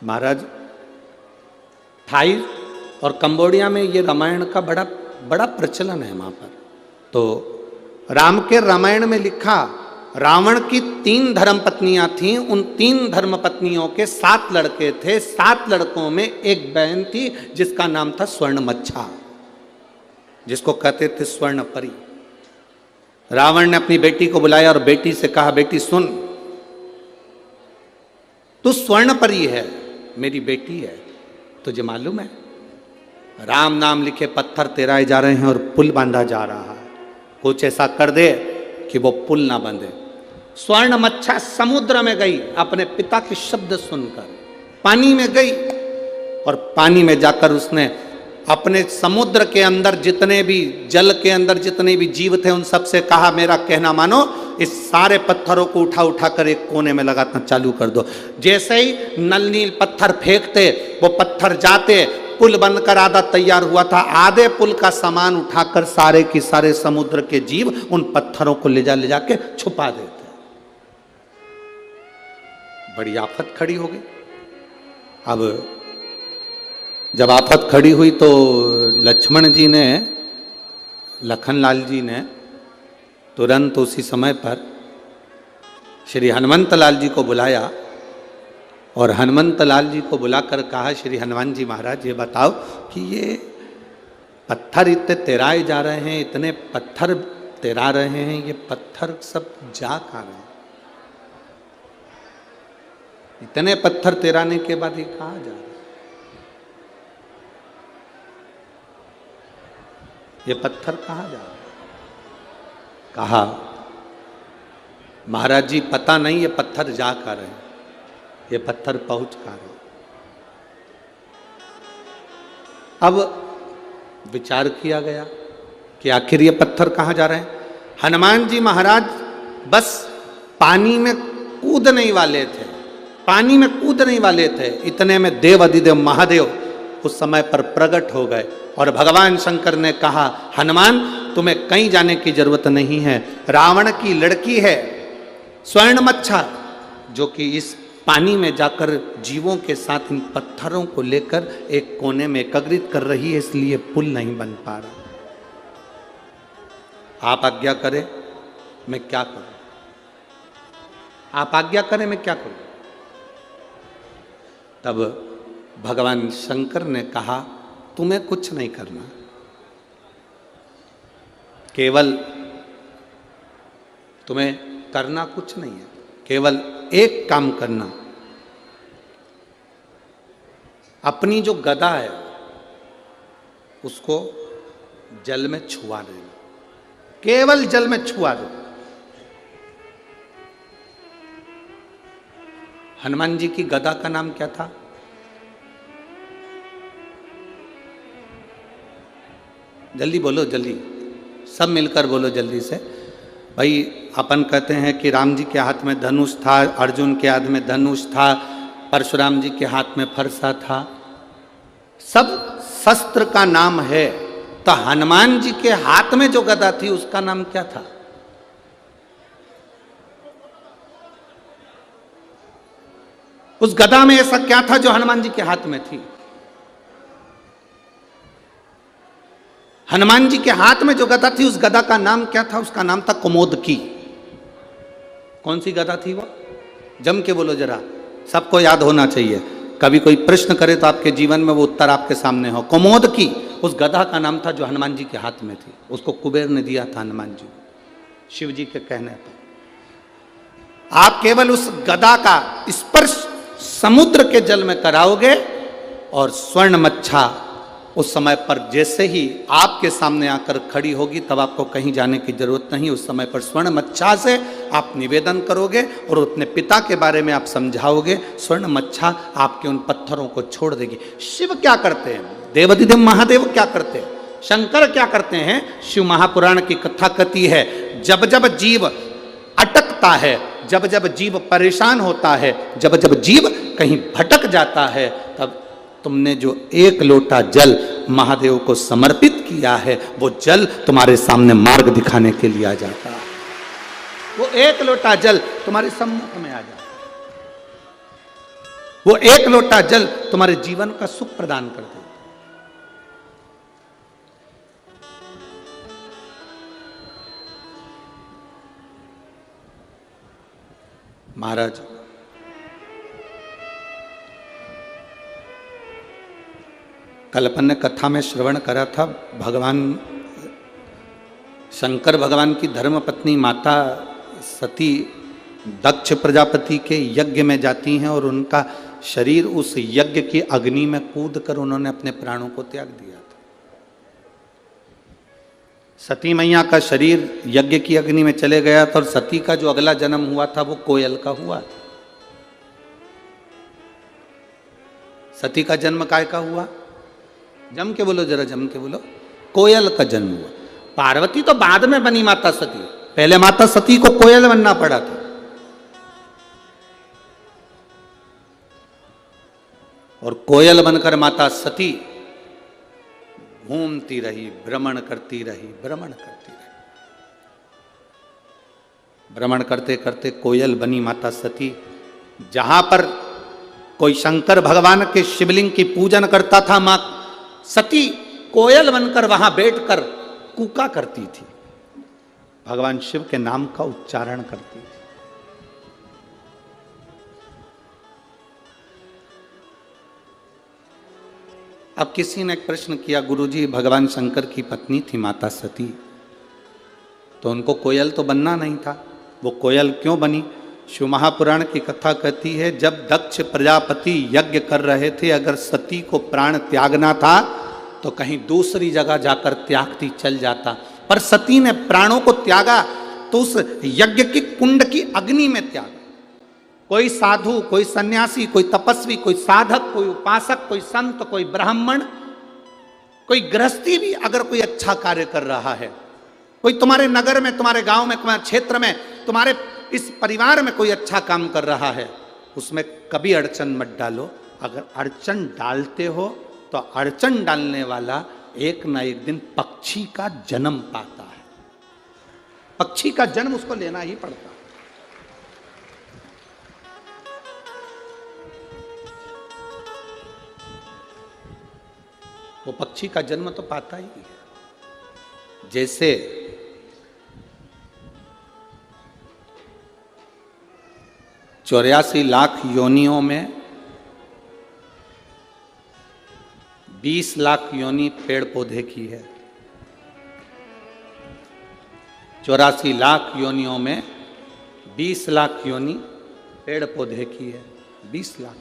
महाराज, Thai और Cambodia में ये रामायण का बड़ा बड़ा प्रचलन है वहां पर। तो राम के रामायण में लिखा, रावण की 3 धर्म पत्नियां थीं, उन 3 धर्म पत्नियों के 7 लड़के थे। 7 लड़कों में एक बहन थी जिसका नाम था स्वर्णमच्छा, जिसको कहते थे स्वर्ण परी। रावण ने अपनी बेटी को बुलाया और बेटी से कहा, बेटी सुन, तू स्वर्ण परी है, मेरी बेटी है, तुझे मालूम है राम नाम लिखे पत्थर तेराए जा रहे हैं और पुल बांधा जा रहा है, कुछ ऐसा कर दे कि वो पुल ना बंधे। स्वर्णमच्छा समुद्र में गई, अपने पिता के शब्द सुनकर पानी में गई और पानी में जाकर उसने अपने समुद्र के अंदर जितने भी, जल के अंदर जितने भी जीव थे उन सबसे कहा, मेरा कहना मानो, इस सारे पत्थरों को उठा उठा कर एक कोने में लगाना चालू कर दो। जैसे ही नल नील पत्थर फेंकते, वो पत्थर जाते, पुल बनकर आधा तैयार हुआ था। आधे पुल का सामान उठाकर सारे के सारे समुद्र के जीव उन पत्थरों को ले जा के छुपा देते। बड़ी आफत खड़ी हो गई। अब जब आफत खड़ी हुई तो लक्ष्मण जी ने, लखनलाल जी ने तुरंत उसी समय पर श्री हनुमंत लाल जी को बुलाया और हनुमंत लाल जी को बुलाकर कहा, श्री हनुमान जी महाराज ये बताओ कि ये पत्थर इतने तेराए जा रहे हैं, इतने पत्थर तेरा रहे हैं, ये पत्थर सब जा कहाँ रहे हैं? इतने पत्थर तेराने के बाद ये कहाँ जा रहे हैं? ये पत्थर कहाँ जा रहे हैं? कहा, महाराज जी पता नहीं ये पत्थर जा कहाँ रहे हैं, ये पत्थर पहुंच कहाँ रहे हैं। अब विचार किया गया कि आखिर ये पत्थर कहाँ जा रहे हैं। हनुमान जी महाराज बस पानी में कूदने ही वाले थे, पानी में कूदने ही वाले थे, इतने में देव अधिदेव महादेव उस समय पर प्रकट हो गए और भगवान शंकर ने कहा, हनुमान तुम्हें कहीं जाने की जरूरत नहीं है, रावण की लड़की है स्वर्णमच्छा, जो कि इस पानी में जाकर जीवों के साथ इन पत्थरों को लेकर एक कोने में एकत्रित कर रही है, इसलिए पुल नहीं बन पा रहा। आप आज्ञा करें मैं क्या करूं, आप आज्ञा करें मैं क्या करूं। तब भगवान शंकर ने कहा, तुम्हें कुछ नहीं करना, केवल तुम्हें करना कुछ नहीं है, केवल एक काम करना, अपनी जो गदा है उसको जल में छुआ देना, केवल जल में छुआ दो। हनुमान जी की गदा का नाम क्या था? जल्दी बोलो, जल्दी, सब मिलकर बोलो जल्दी से। भाई अपन कहते हैं कि राम जी के हाथ में धनुष था, अर्जुन के हाथ में धनुष था, परशुराम जी के हाथ में फरसा था, सब शस्त्र का नाम है। तो हनुमान जी के हाथ में जो गदा थी उसका नाम क्या था? उस गदा में ऐसा क्या था जो हनुमान जी के हाथ में थी? हनुमान जी के हाथ में जो गदा थी उस गदा का नाम क्या था? उसका नाम था कुमोदकी। कौन सी गदा थी वो? जम के बोलो जरा, सबको याद होना चाहिए। कभी कोई प्रश्न करे तो आपके जीवन में वो उत्तर आपके सामने हो। कुमोदकी उस गदा का नाम था जो हनुमान जी के हाथ में थी। उसको कुबेर ने दिया था हनुमान जी, शिव जी के कहने पर। आप केवल उस गदा का स्पर्श समुद्र के जल में कराओगे और स्वर्णमच्छा उस समय पर जैसे ही आपके सामने आकर खड़ी होगी तब आपको कहीं जाने की जरूरत नहीं। उस समय पर स्वर्णमच्छा से आप निवेदन करोगे और अपने पिता के बारे में आप समझाओगे, स्वर्णमच्छा आपके उन पत्थरों को छोड़ देगी। शिव क्या करते हैं? देवाधिदेव महादेव क्या करते हैं? शंकर क्या करते हैं? शिव महापुराण की कथा कहती है, जब जब जीव अटकता है, जब जब जीव परेशान होता है, जब जब जीव कहीं भटक जाता है, तब तुमने जो 1 लोटा जल महादेव को समर्पित किया है, वो जल तुम्हारे सामने मार्ग दिखाने के लिए आ जाता है। वो 1 लोटा जल तुम्हारे सम्मुख में आ जाता है। वो एक लोटा जल तुम्हारे जीवन का सुख प्रदान कर देता। महाराज कल अपन ने कथा में श्रवण करा था, भगवान शंकर भगवान की धर्मपत्नी माता सती दक्ष प्रजापति के यज्ञ में जाती हैं और उनका शरीर उस यज्ञ की अग्नि में कूद कर उन्होंने अपने प्राणों को त्याग दिया था। सती मैया का शरीर यज्ञ की अग्नि में चले गया था और सती का जो अगला जन्म हुआ था वो कोयल का हुआ। सती का जन्म काय का हुआ? जम के बोलो जरा, जम के बोलो। कोयल का जन्म हुआ। पार्वती तो बाद में बनी माता सती, पहले माता सती को कोयल बनना पड़ा था। और कोयल बनकर माता सती घूमती रही, भ्रमण करती रही, भ्रमण करती रही। भ्रमण करते करते कोयल बनी माता सती। जहां पर कोई शंकर भगवान के शिवलिंग की पूजन करता था, मां सती कोयल बनकर वहां बैठकर कूका करती थी, भगवान शिव के नाम का उच्चारण करती थी। अब किसी ने एक प्रश्न किया, गुरुजी भगवान शंकर की पत्नी थी माता सती, तो उनको कोयल तो बनना नहीं था, वो कोयल क्यों बनी? शिव महापुराण की कथा कहती है, जब दक्ष प्रजापति यज्ञ कर रहे थे, अगर सती को प्राण त्यागना था तो कहीं दूसरी जगह जाकर त्यागती, चल जाता, पर सती ने प्राणों को त्यागा तो उस यज्ञ की कुंड की अग्नि में त्यागा। कोई साधु, कोई सन्यासी, कोई तपस्वी, कोई साधक, कोई उपासक, कोई संत, कोई ब्राह्मण, कोई गृहस्थी भी अगर कोई अच्छा कार्य कर रहा है, कोई तुम्हारे नगर में, तुम्हारे गांव में, तुम्हारे क्षेत्र में, तुम्हारे इस परिवार में कोई अच्छा काम कर रहा है, उसमें कभी अड़चन मत डालो। अगर अड़चन डालते हो तो अड़चन डालने वाला एक ना एक दिन पक्षी का जन्म पाता है। पक्षी का जन्म उसको लेना ही पड़ता है। वो पक्षी का जन्म तो पाता ही है। जैसे चौरासी लाख योनियों में 20 लाख योनि पेड़ पौधे की है। 84 लाख योनियों में 20 लाख योनि पेड़ पौधे की है। 20 लाख।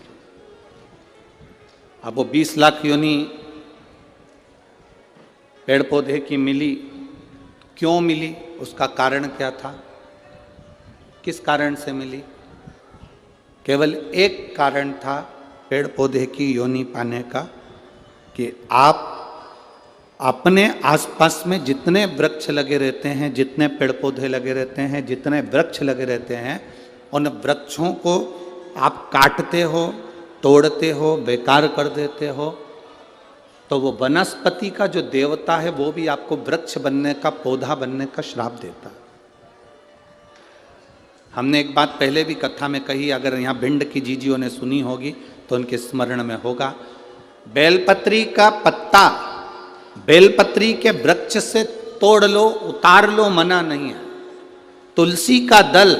अब वो 20 लाख योनि पेड़ पौधे की मिली, क्यों मिली? उसका कारण क्या था? किस कारण से मिली? केवल एक कारण था पेड़ पौधे की योनि पाने का, कि आप अपने आसपास में जितने वृक्ष लगे रहते हैं, जितने पेड़ पौधे लगे रहते हैं, जितने वृक्ष लगे रहते हैं, उन वृक्षों को आप काटते हो, तोड़ते हो, बेकार कर देते हो, तो वो वनस्पति का जो देवता है वो भी आपको वृक्ष बनने का, पौधा बनने का श्राप देता है। हमने एक बात पहले भी कथा में कही, अगर यहाँ भिंड की जीजियों ने सुनी होगी तो उनके स्मरण में होगा। बेलपत्री का पत्ता बेलपत्री के वृक्ष से तोड़ लो, उतार लो, मना नहीं है। तुलसी का दल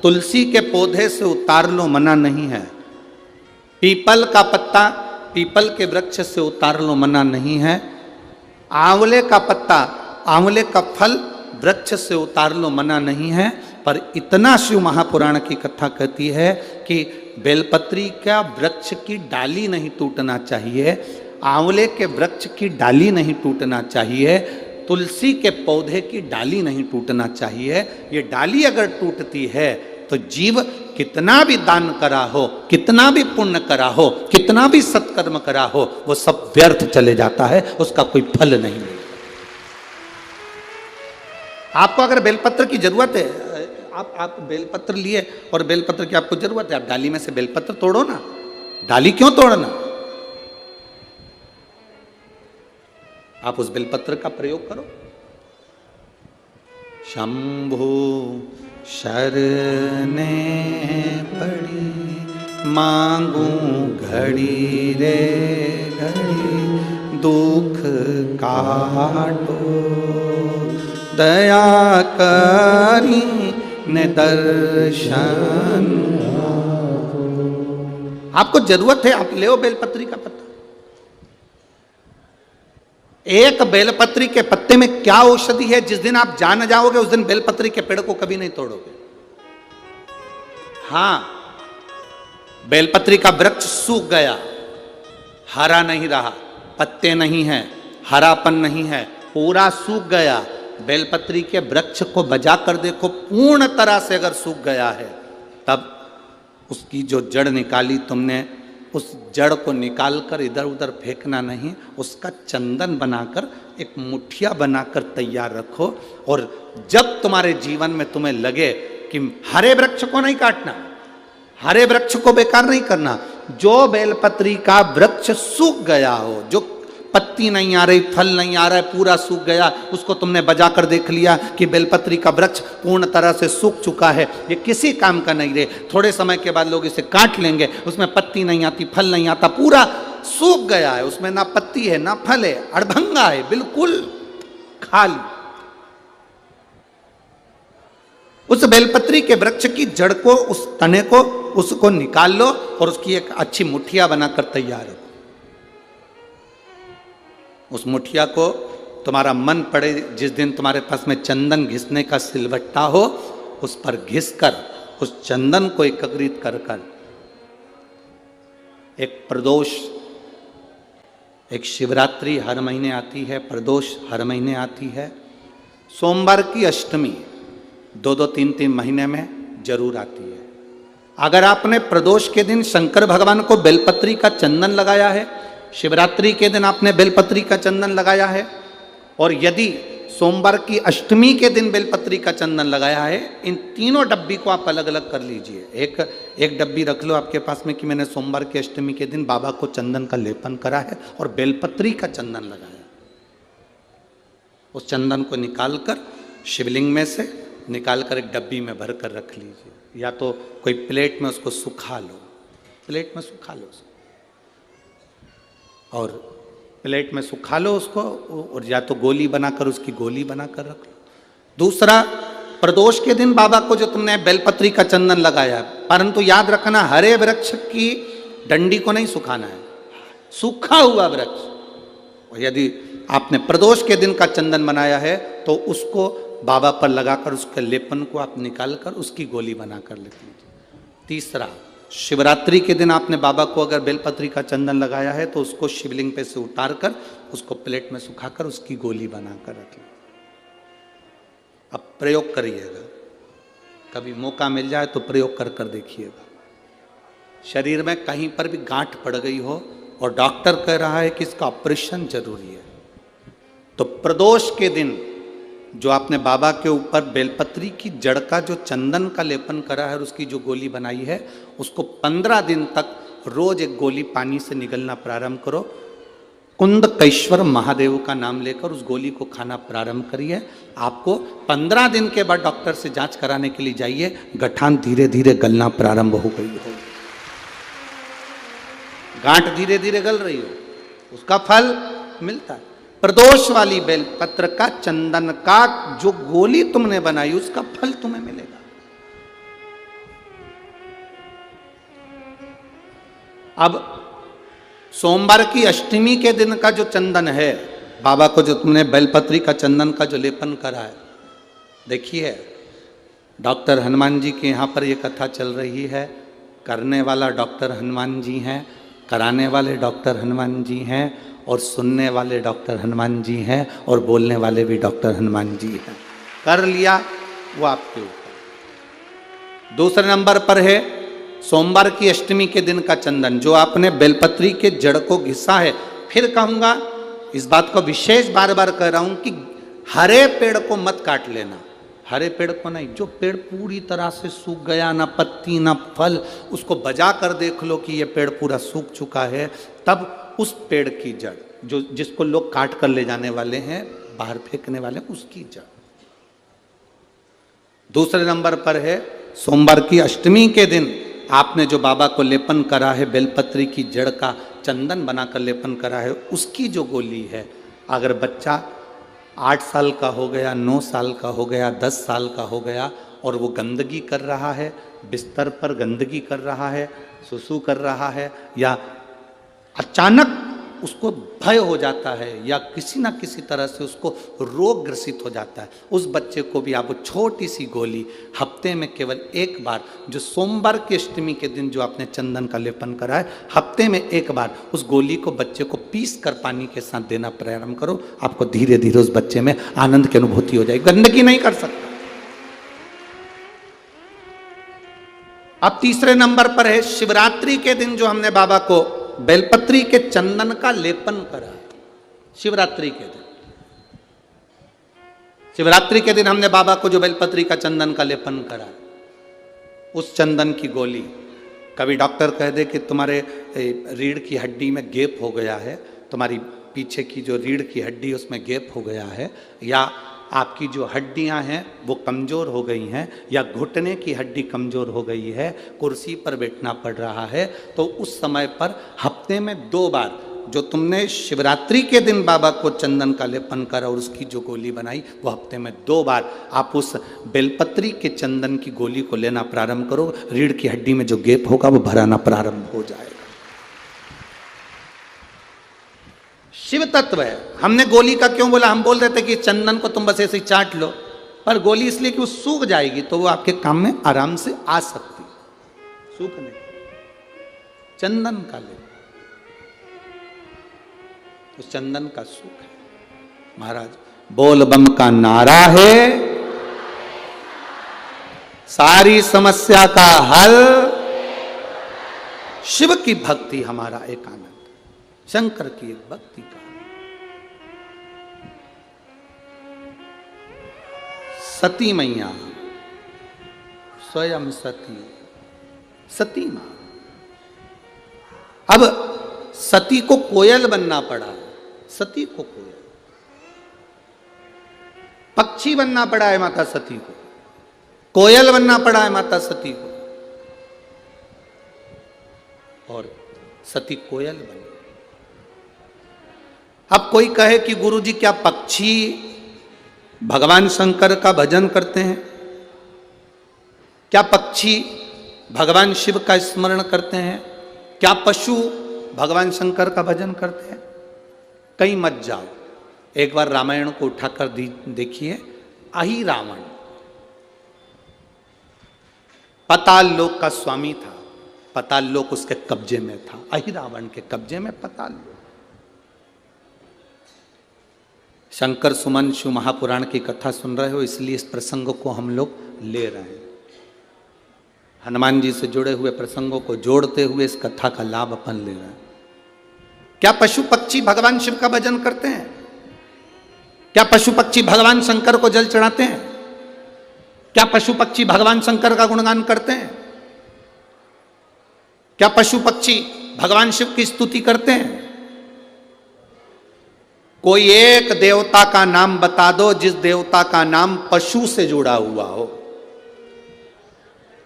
तुलसी के पौधे से उतार लो, मना नहीं है। पीपल का पत्ता पीपल के वृक्ष से उतार लो, मना नहीं है। आंवले का पत्ता, आंवले का फल वृक्ष से उतार लो, मना नहीं है। पर इतना शिव महापुराण की कथा कहती है कि बेलपत्री का वृक्ष की डाली नहीं टूटना चाहिए, आंवले के वृक्ष की डाली नहीं टूटना चाहिए, तुलसी के पौधे की डाली नहीं टूटना चाहिए। ये डाली अगर टूटती है तो जीव कितना भी दान करा हो, कितना भी पुण्य करा हो, कितना भी सत्कर्म करा हो, वो सब व्यर्थ चले जाता है, उसका कोई फल नहीं मिलता। आपको अगर बेलपत्र की जरूरत है, आप बेलपत्र लिए और बेलपत्र की आपको जरूरत है, आप डाली में से बेलपत्र तोड़ो ना। डाली क्यों तोड़ना? आप उस बेलपत्र का प्रयोग करो। शंभु शरणे पड़ी मांगू घड़ी रे घड़ी दुख काटो, दया करी ने दर्शन। आपको जरूरत है, आप ले बेलपत्री का पत्ता। एक बेलपत्री के पत्ते में क्या औषधि है, जिस दिन आप जान जाओगे उस दिन बेलपत्री के पेड़ को कभी नहीं तोड़ोगे। हां, बेलपत्री का वृक्ष सूख गया, हरा नहीं रहा, पत्ते नहीं है, हरापन नहीं है, पूरा सूख गया। बेलपत्री के वृक्ष को बजा कर देखो, पूर्ण तरह से अगर सूख गया है, तब उसकी जो जड़ निकाली तुमने, उस जड़ को निकालकर इधर उधर फेंकना नहीं, उसका चंदन बनाकर एक मुठिया बनाकर तैयार रखो। और जब तुम्हारे जीवन में तुम्हें लगे कि हरे वृक्ष को नहीं काटना, हरे वृक्ष को बेकार नहीं करना, जो बेलपत्री का वृक्ष सूख गया हो, जो पत्ती नहीं आ रही, फल नहीं आ रहा है, पूरा सूख गया, उसको तुमने बजाकर देख लिया कि बेलपत्री का वृक्ष पूर्ण तरह से सूख चुका है, ये किसी काम का नहीं रहे। थोड़े समय के बाद लोग इसे काट लेंगे, उसमें पत्ती नहीं आती, फल नहीं आता, पूरा सूख गया है, उसमें ना पत्ती है ना फल है, अड़भंगा है, बिल्कुल खाली। उस बेलपत्री के वृक्ष की जड़ को, उस तने को, उसको निकाल लो और उसकी एक अच्छी मुठिया बनाकर तैयार रखो। उस मुठिया को तुम्हारा मन पड़े, जिस दिन तुम्हारे पास में चंदन घिसने का सिलवट्टा हो, उस पर घिस कर उस चंदन को एकत्रित कर कर एक प्रदोष, एक शिवरात्रि हर महीने आती है, प्रदोष हर महीने आती है, सोमवार की अष्टमी 2-2, 3-3 महीने में जरूर आती है। अगर आपने प्रदोष के दिन शंकर भगवान को बेलपत्री का चंदन लगाया है, शिवरात्रि के दिन आपने बेलपत्री का चंदन लगाया है, और यदि सोमवार की अष्टमी के दिन बेलपत्री का चंदन लगाया है, इन तीनों डब्बी को आप अलग अलग कर लीजिए। एक डब्बी रख लो आपके पास में कि मैंने सोमवार की अष्टमी के दिन बाबा को चंदन का लेपन करा है और बेलपत्री का चंदन लगाया। उस चंदन को निकालकर शिवलिंग में से निकालकर एक डब्बी में भर कर रख लीजिए, या तो कोई प्लेट में उसको सुखा लो, प्लेट में सुखा लो उसको, और प्लेट में सुखा लो उसको, और या तो गोली बनाकर उसकी गोली बनाकर रख लो। दूसरा, प्रदोष के दिन बाबा को जो तुमने बेलपत्री का चंदन लगाया है, परंतु याद रखना हरे वृक्ष की डंडी को नहीं सुखाना है, सूखा हुआ वृक्ष। और यदि आपने प्रदोष के दिन का चंदन बनाया है तो उसको बाबा पर लगाकर उसके लेपन को आप निकालकर उसकी गोली बनाकर लिख लीजिए। तीसरा, शिवरात्रि के दिन आपने बाबा को अगर बेलपत्री का चंदन लगाया है तो उसको शिवलिंग पे से उतार कर उसको प्लेट में सुखाकर उसकी गोली बनाकर रख लीजिए। अब प्रयोग करिएगा, कभी मौका मिल जाए तो प्रयोग कर कर देखिएगा। शरीर में कहीं पर भी गांठ पड़ गई हो और डॉक्टर कह रहा है कि इसका ऑपरेशन जरूरी है, तो प्रदोष के दिन जो आपने बाबा के ऊपर बेलपत्री की जड़ का जो चंदन का लेपन करा है और उसकी जो गोली बनाई है, उसको 15 दिन तक रोज एक गोली पानी से निगलना प्रारंभ करो। कुंदकेश्वर महादेव का नाम लेकर उस गोली को खाना प्रारंभ करिए। आपको 15 दिन के बाद डॉक्टर से जांच कराने के लिए जाइए, गठान धीरे धीरे गलना प्रारंभ हो गई हो, गांठ धीरे धीरे गल रही हो, उसका फल मिलता है। प्रदोष वाली बेलपत्र का चंदन का जो गोली तुमने बनाई उसका फल तुम्हें मिलेगा। अब सोमवार की अष्टमी के दिन का जो चंदन है, बाबा को जो तुमने बेलपत्री का चंदन का जो लेपन करा है, देखिए डॉक्टर हनुमान जी के यहाँ पर ये कथा चल रही है। करने वाला डॉक्टर हनुमान जी हैं, कराने वाले डॉक्टर हनुमान जी हैं, और सुनने वाले डॉक्टर हनुमान जी हैं, और बोलने वाले भी डॉक्टर हनुमान जी हैं। कर लिया वो आपके ऊपर। दूसरे नंबर पर है सोमवार की अष्टमी के दिन का चंदन, जो आपने बेलपत्री के जड़ को घिसा है। फिर कहूँगा, इस बात को विशेष बार बार कह रहा हूँ कि हरे पेड़ को मत काट लेना, हरे पेड़ को नहीं। जो पेड़ पूरी तरह से सूख गया, ना पत्ती ना फल, उसको बजा कर देख लो कि ये पेड़ पूरा सूख चुका है, तब उस पेड़ की जड़, जो जिसको लोग काट कर ले जाने वाले हैं, बाहर फेंकने वाले, उसकी जड़। दूसरे नंबर पर है सोमवार की अष्टमी के दिन आपने जो बाबा को लेपन करा है, बेलपत्री की जड़ का चंदन बनाकर लेपन करा है, उसकी जो गोली है, अगर बच्चा 8 साल का हो गया, 9 साल का हो गया, 10 साल का हो गया और वो गंदगी कर रहा है, बिस्तर पर गंदगी कर रहा है, सुसु कर रहा है, या अचानक उसको भय हो जाता है या किसी ना किसी तरह से उसको रोग ग्रसित हो जाता है, उस बच्चे को भी आप छोटी सी गोली हफ्ते में केवल एक बार, जो सोमवार की अष्टमी के दिन जो आपने चंदन का लेपन करा है, हफ्ते में एक बार उस गोली को बच्चे को पीस कर पानी के साथ देना प्रारंभ करो। आपको धीरे धीरे उस बच्चे में आनंद की अनुभूति हो जाएगी, गंदगी नहीं कर सकता। अब तीसरे नंबर पर है शिवरात्रि के दिन जो हमने बाबा को बेलपत्री के चंदन का लेपन करा है। शिवरात्रि के दिन, शिवरात्रि के दिन हमने बाबा को जो बेलपत्री का चंदन का लेपन करा, उस चंदन की गोली, कभी डॉक्टर कह दे कि तुम्हारे रीढ़ की हड्डी में गैप हो गया है, तुम्हारी पीछे की जो रीढ़ की हड्डी उसमें गैप हो गया है, या आपकी जो हड्डियां हैं वो कमज़ोर हो गई हैं, या घुटने की हड्डी कमज़ोर हो गई है, कुर्सी पर बैठना पड़ रहा है, तो उस समय पर हफ्ते में 2 बार जो तुमने शिवरात्रि के दिन बाबा को चंदन का लेपन करा और उसकी जो गोली बनाई, वो हफ्ते में 2 बार आप उस बेलपत्री के चंदन की गोली को लेना प्रारंभ करो। रीढ़ की हड्डी में जो गैप होगा वो भराना प्रारंभ हो जाएगा। शिव तत्व है। हमने गोली का क्यों बोला? हम बोल रहे थे कि चंदन को तुम बस ऐसे ही चाट लो, पर गोली इसलिए कि वो सूख जाएगी तो वो आपके काम में आराम से आ सकती, सूख नहीं। चंदन का ले, उस चंदन का सुख है। महाराज बोल बम का नारा है, सारी समस्या का हल, शिव की भक्ति हमारा एक आनंद, शंकर की एक भक्ति का। सती मैया स्वयं सती, सती मां। अब सती को कोयल बनना पड़ा, सती को कोयल, पक्षी बनना पड़ा है माता सती को, कोयल बनना पड़ा है माता सती को, और सती कोयल बनी। अब कोई कहे कि गुरुजी क्या पक्षी भगवान शंकर का भजन करते हैं? क्या पक्षी भगवान शिव का स्मरण करते हैं? क्या पशु भगवान शंकर का भजन करते हैं? कहीं मत जाओ, एक बार रामायण को उठाकर देखिए। अहि रावण पाताल लोक का स्वामी था, पाताल लोक उसके कब्जे में था, अहि रावण के कब्जे में पाताल लोक। शंकर सुमन शिव महापुराण की कथा सुन रहे हो, इसलिए इस प्रसंग को हम लोग ले रहे हैं। हनुमान जी से जुड़े हुए प्रसंगों को जोड़ते हुए इस कथा का लाभ अपन ले रहे हैं। क्या पशु पक्षी भगवान शिव का भजन करते हैं? क्या पशु पक्षी भगवान शंकर को जल चढ़ाते हैं? क्या पशु पक्षी भगवान शंकर का गुणगान करते हैं? क्या पशु पक्षी भगवान शिव की स्तुति करते हैं? कोई एक देवता का नाम बता दो जिस देवता का नाम पशु से जुड़ा हुआ हो।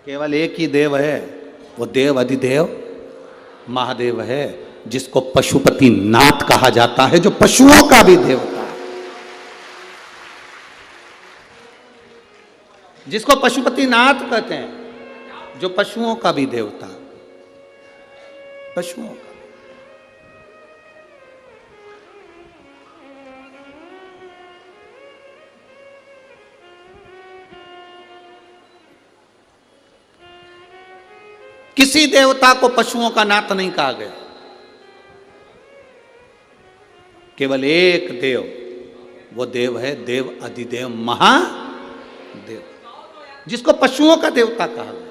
केवल एक ही देव है, वो देव अधिदेव महादेव है, जिसको पशुपति नाथ कहा जाता है, जो पशुओं का भी देवता है, जिसको पशुपति नाथ कहते हैं, जो पशुओं का भी देवता, पशुओं का। किसी देवता को पशुओं का नाथ नहीं कहा गया, केवल एक देव, वो देव है देव अधिदेव महादेव, जिसको पशुओं का देवता कहा गया।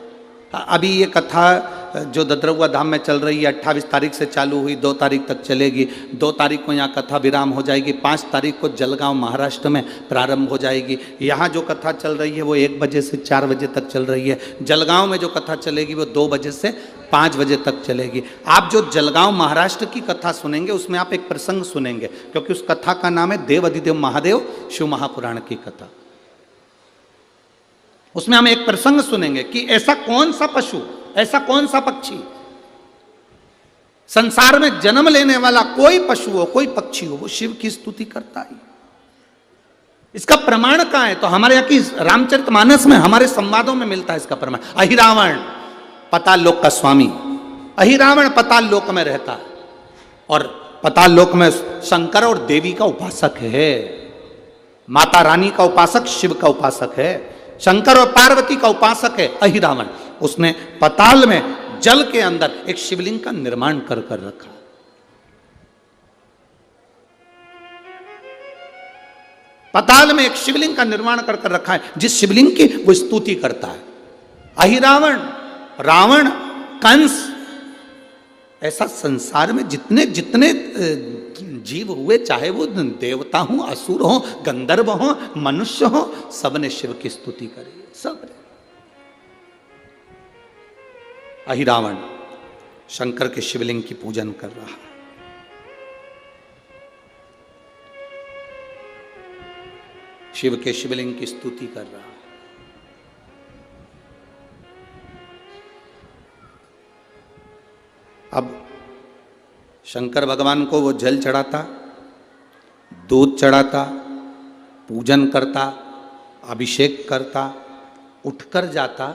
अभी ये कथा जो ददरौआ धाम में चल रही है 28 तारीख से चालू हुई, 2 तारीख तक चलेगी। 2 तारीख को यहाँ कथा विराम हो जाएगी, 5 तारीख को जलगांव महाराष्ट्र में प्रारंभ हो जाएगी। यहाँ जो कथा चल रही है वो 1 बजे से 4 बजे तक चल रही है। जलगांव में जो कथा चलेगी वो 2 बजे से 5 बजे तक चलेगी। आप जो जलगांव महाराष्ट्र की कथा सुनेंगे उसमें आप एक प्रसंग सुनेंगे, क्योंकि उस कथा का नाम है देव अधिदेव महादेव शिव महापुराण की कथा। उसमें हम एक प्रसंग सुनेंगे कि ऐसा कौन सा पशु ऐसा कौन सा पक्षी? संसार में जन्म लेने वाला कोई पशु हो, कोई पक्षी हो, वो शिव की स्तुति करता ही। इसका प्रमाण कहां है? तो हमारे यहाँ की रामचरितमानस में, हमारे संवादों में मिलता है इसका प्रमाण। अहिरावण पाताल लोक का स्वामी, अहिरावण पाताल लोक में रहता है और पाताल लोक में शंकर और देवी का उपासक है, माता रानी का उपासक, शिव का उपासक है, शंकर और पार्वती का उपासक है अहिरावण। उसने पाताल में जल के अंदर एक शिवलिंग का निर्माण कर रखा। पाताल में एक शिवलिंग का निर्माण कर रखा है, जिस शिवलिंग की वो स्तुति करता है। अहिरावण, रावण, कंस, ऐसा संसार में जितने जितने जीव हुए, चाहे वो देवता हो, असुर हो, गंधर्व हो, मनुष्य हो, सबने शिव की स्तुति करी, सबने। अहिरावण शंकर के शिवलिंग की पूजन कर रहा है। शिव के शिवलिंग की स्तुति कर रहा है। अब शंकर भगवान को वो जल चढ़ाता, दूध चढ़ाता, पूजन करता, अभिषेक करता, उठकर जाता।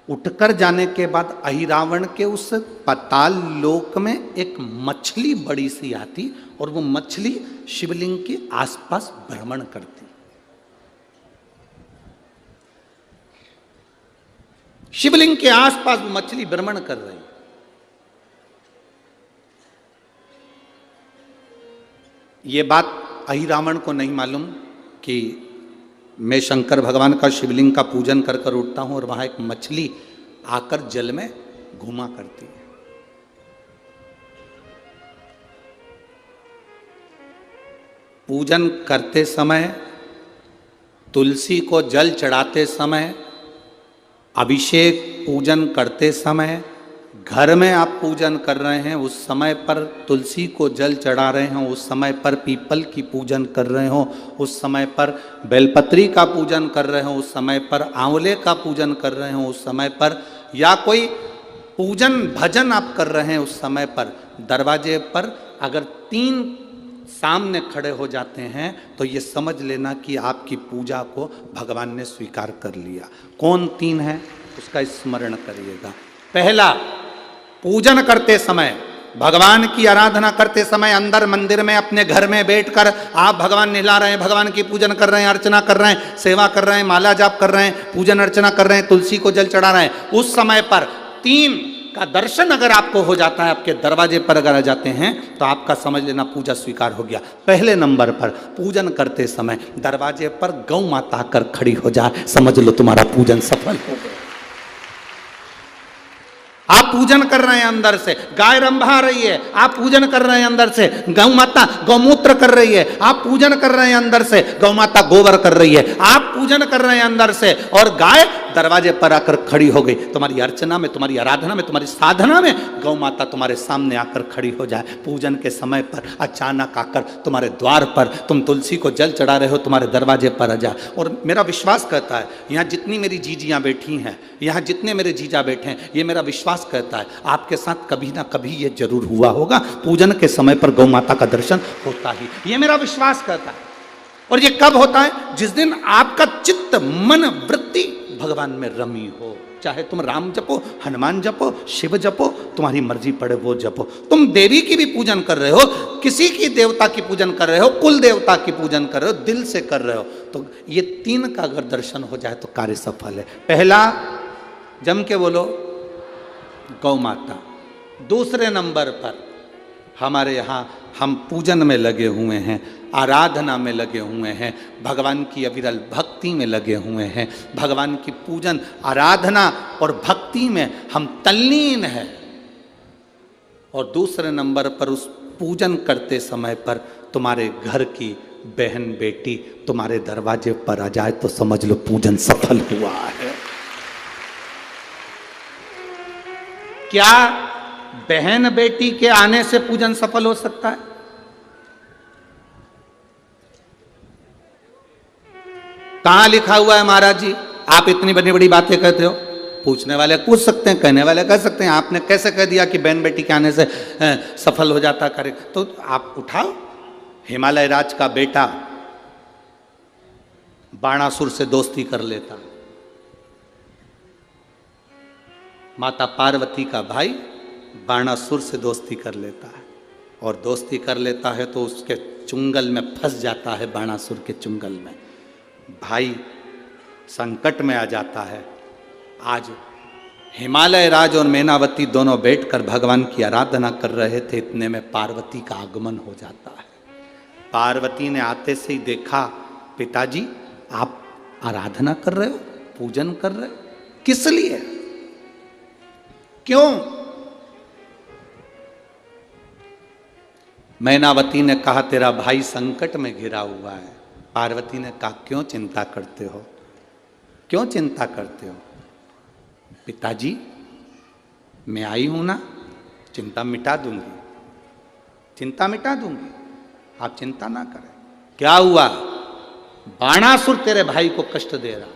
उठकर जाने के बाद अहिरावण के उस पाताल लोक में एक मछली बड़ी सी आती और वो मछली शिवलिंग के आसपास भ्रमण करती। शिवलिंग के आसपास मछली भ्रमण कर रही। ये बात अहिरावण को नहीं मालूम कि मैं शंकर भगवान का शिवलिंग का पूजन कर कर उठता हूं और वहां एक मछली आकर जल में घुमा करती है। पूजन करते समय, तुलसी को जल चढ़ाते समय, अभिषेक पूजन करते समय, घर में आप पूजन कर रहे हैं उस समय पर तुलसी को जल चढ़ा रहे हो, उस समय पर पीपल की पूजन कर रहे हो, उस समय पर बेलपत्री का पूजन कर रहे हो, उस समय पर आंवले का पूजन कर रहे हो, उस समय पर या कोई पूजन भजन आप कर रहे हैं, उस समय पर दरवाजे पर अगर 3 सामने खड़े हो जाते हैं तो ये समझ लेना कि आपकी पूजा को भगवान ने स्वीकार कर लिया। कौन 3 है उसका स्मरण करिएगा। पहला, पूजन करते समय, भगवान की आराधना करते समय अंदर मंदिर में अपने घर में बैठकर आप भगवान निहला रहे हैं, भगवान की पूजन कर रहे हैं, अर्चना कर रहे हैं, सेवा कर रहे हैं, माला जाप कर रहे हैं, पूजन अर्चना कर रहे हैं, तुलसी को जल चढ़ा रहे हैं, उस समय पर 3 का दर्शन अगर आपको हो जाता है, आपके दरवाजे पर अगर आ जाते हैं तो आपका समझ लेना पूजा स्वीकार हो गया। पहले नंबर पर पूजन करते समय दरवाजे पर गौ माता आकर खड़ी हो जाए, समझ लो तुम्हारा पूजन सफल हो गया। आप पूजन कर रहे हैं अंदर से, गाय रंभा रही है, आप पूजन कर रहे हैं अंदर से, गौ माता गौमूत्र कर रही है, आप पूजन कर रहे हैं अंदर से, गौ माता गोबर कर रही है, आप पूजन कर रहे हैं अंदर से और गाय दरवाजे पर आकर खड़ी हो गई। तुम्हारी अर्चना में, तुम्हारी आराधना में, तुम्हारी साधना में गौ माता तुम्हारे सामने आकर खड़ी हो जाए। पूजन के समय पर अचानक आकर तुम्हारे द्वार पर, तुम तुलसी को जल चढ़ा रहे हो, तुम्हारे दरवाजे पर आ जाए। और मेरा विश्वास कहता है, यहाँ जितनी मेरी जीजियाँ बैठी हैं, यहाँ जितने मेरे जीजा बैठे हैं, ये मेरा विश्वास कहता है आपके साथ कभी ना कभी ये जरूर हुआ होगा, पूजन के समय पर गौ माता का दर्शन होता ही, ये मेरा विश्वास कहता है। और ये कब होता है? जिस दिन आपका चित्त, मन, वृत्ति भगवान में रमी हो। चाहे तुम राम जपो, हनुमान जपो, शिव जपो, तुम्हारी मर्जी पड़े वो जपो। तुम देवी की भी पूजन कर रहे हो, किसी की देवता की पूजन कर रहे हो, कुल देवता की पूजन कर रहे हो, दिल से कर रहे हो, तो ये 3 का अगर दर्शन हो जाए तो कार्य सफल है। पहला, जम के बोलो, गौ माता। दूसरे नंबर पर हमारे यहाँ हम पूजन में लगे हुए हैं, आराधना में लगे हुए हैं, भगवान की अविरल भक्ति में लगे हुए हैं, भगवान की पूजन, आराधना और भक्ति में हम तल्लीन हैं। और दूसरे नंबर पर उस पूजन करते समय पर तुम्हारे घर की बहन बेटी तुम्हारे दरवाजे पर आ जाए तो समझ लो पूजन सफल हुआ है। क्या बहन बेटी के आने से पूजन सफल हो सकता है? कहां लिखा हुआ है महाराज जी? आप इतनी बड़ी बड़ी बातें कहते हो, पूछने वाले पूछ सकते हैं, कहने वाले कह सकते हैं। आपने कैसे कह दिया कि बहन बेटी के आने से सफल हो जाता कार्य? तो आप उठाओ, हिमालय राज का बेटा बाणासुर से दोस्ती कर लेता, माता पार्वती का भाई बाणासुर से दोस्ती कर लेता है, और दोस्ती कर लेता है तो उसके चुंगल में फंस जाता है, बाणासुर के चुंगल में। भाई संकट में आ जाता है। आज हिमालय राज और मैनावती दोनों बैठकर भगवान की आराधना कर रहे थे, इतने में पार्वती का आगमन हो जाता है। पार्वती ने आते से ही देखा, पिताजी आप आराधना कर रहे हो, पूजन कर रहे हो, किस लिए, क्यों? मैनावती ने कहा तेरा भाई संकट में घिरा हुआ है। पार्वती ने कहा क्यों चिंता करते हो, क्यों चिंता करते हो? पिताजी मैं आई हूं ना, चिंता मिटा दूंगी, चिंता मिटा दूंगी, आप चिंता ना करें। क्या हुआ? बाणासुर तेरे भाई को कष्ट दे रहा।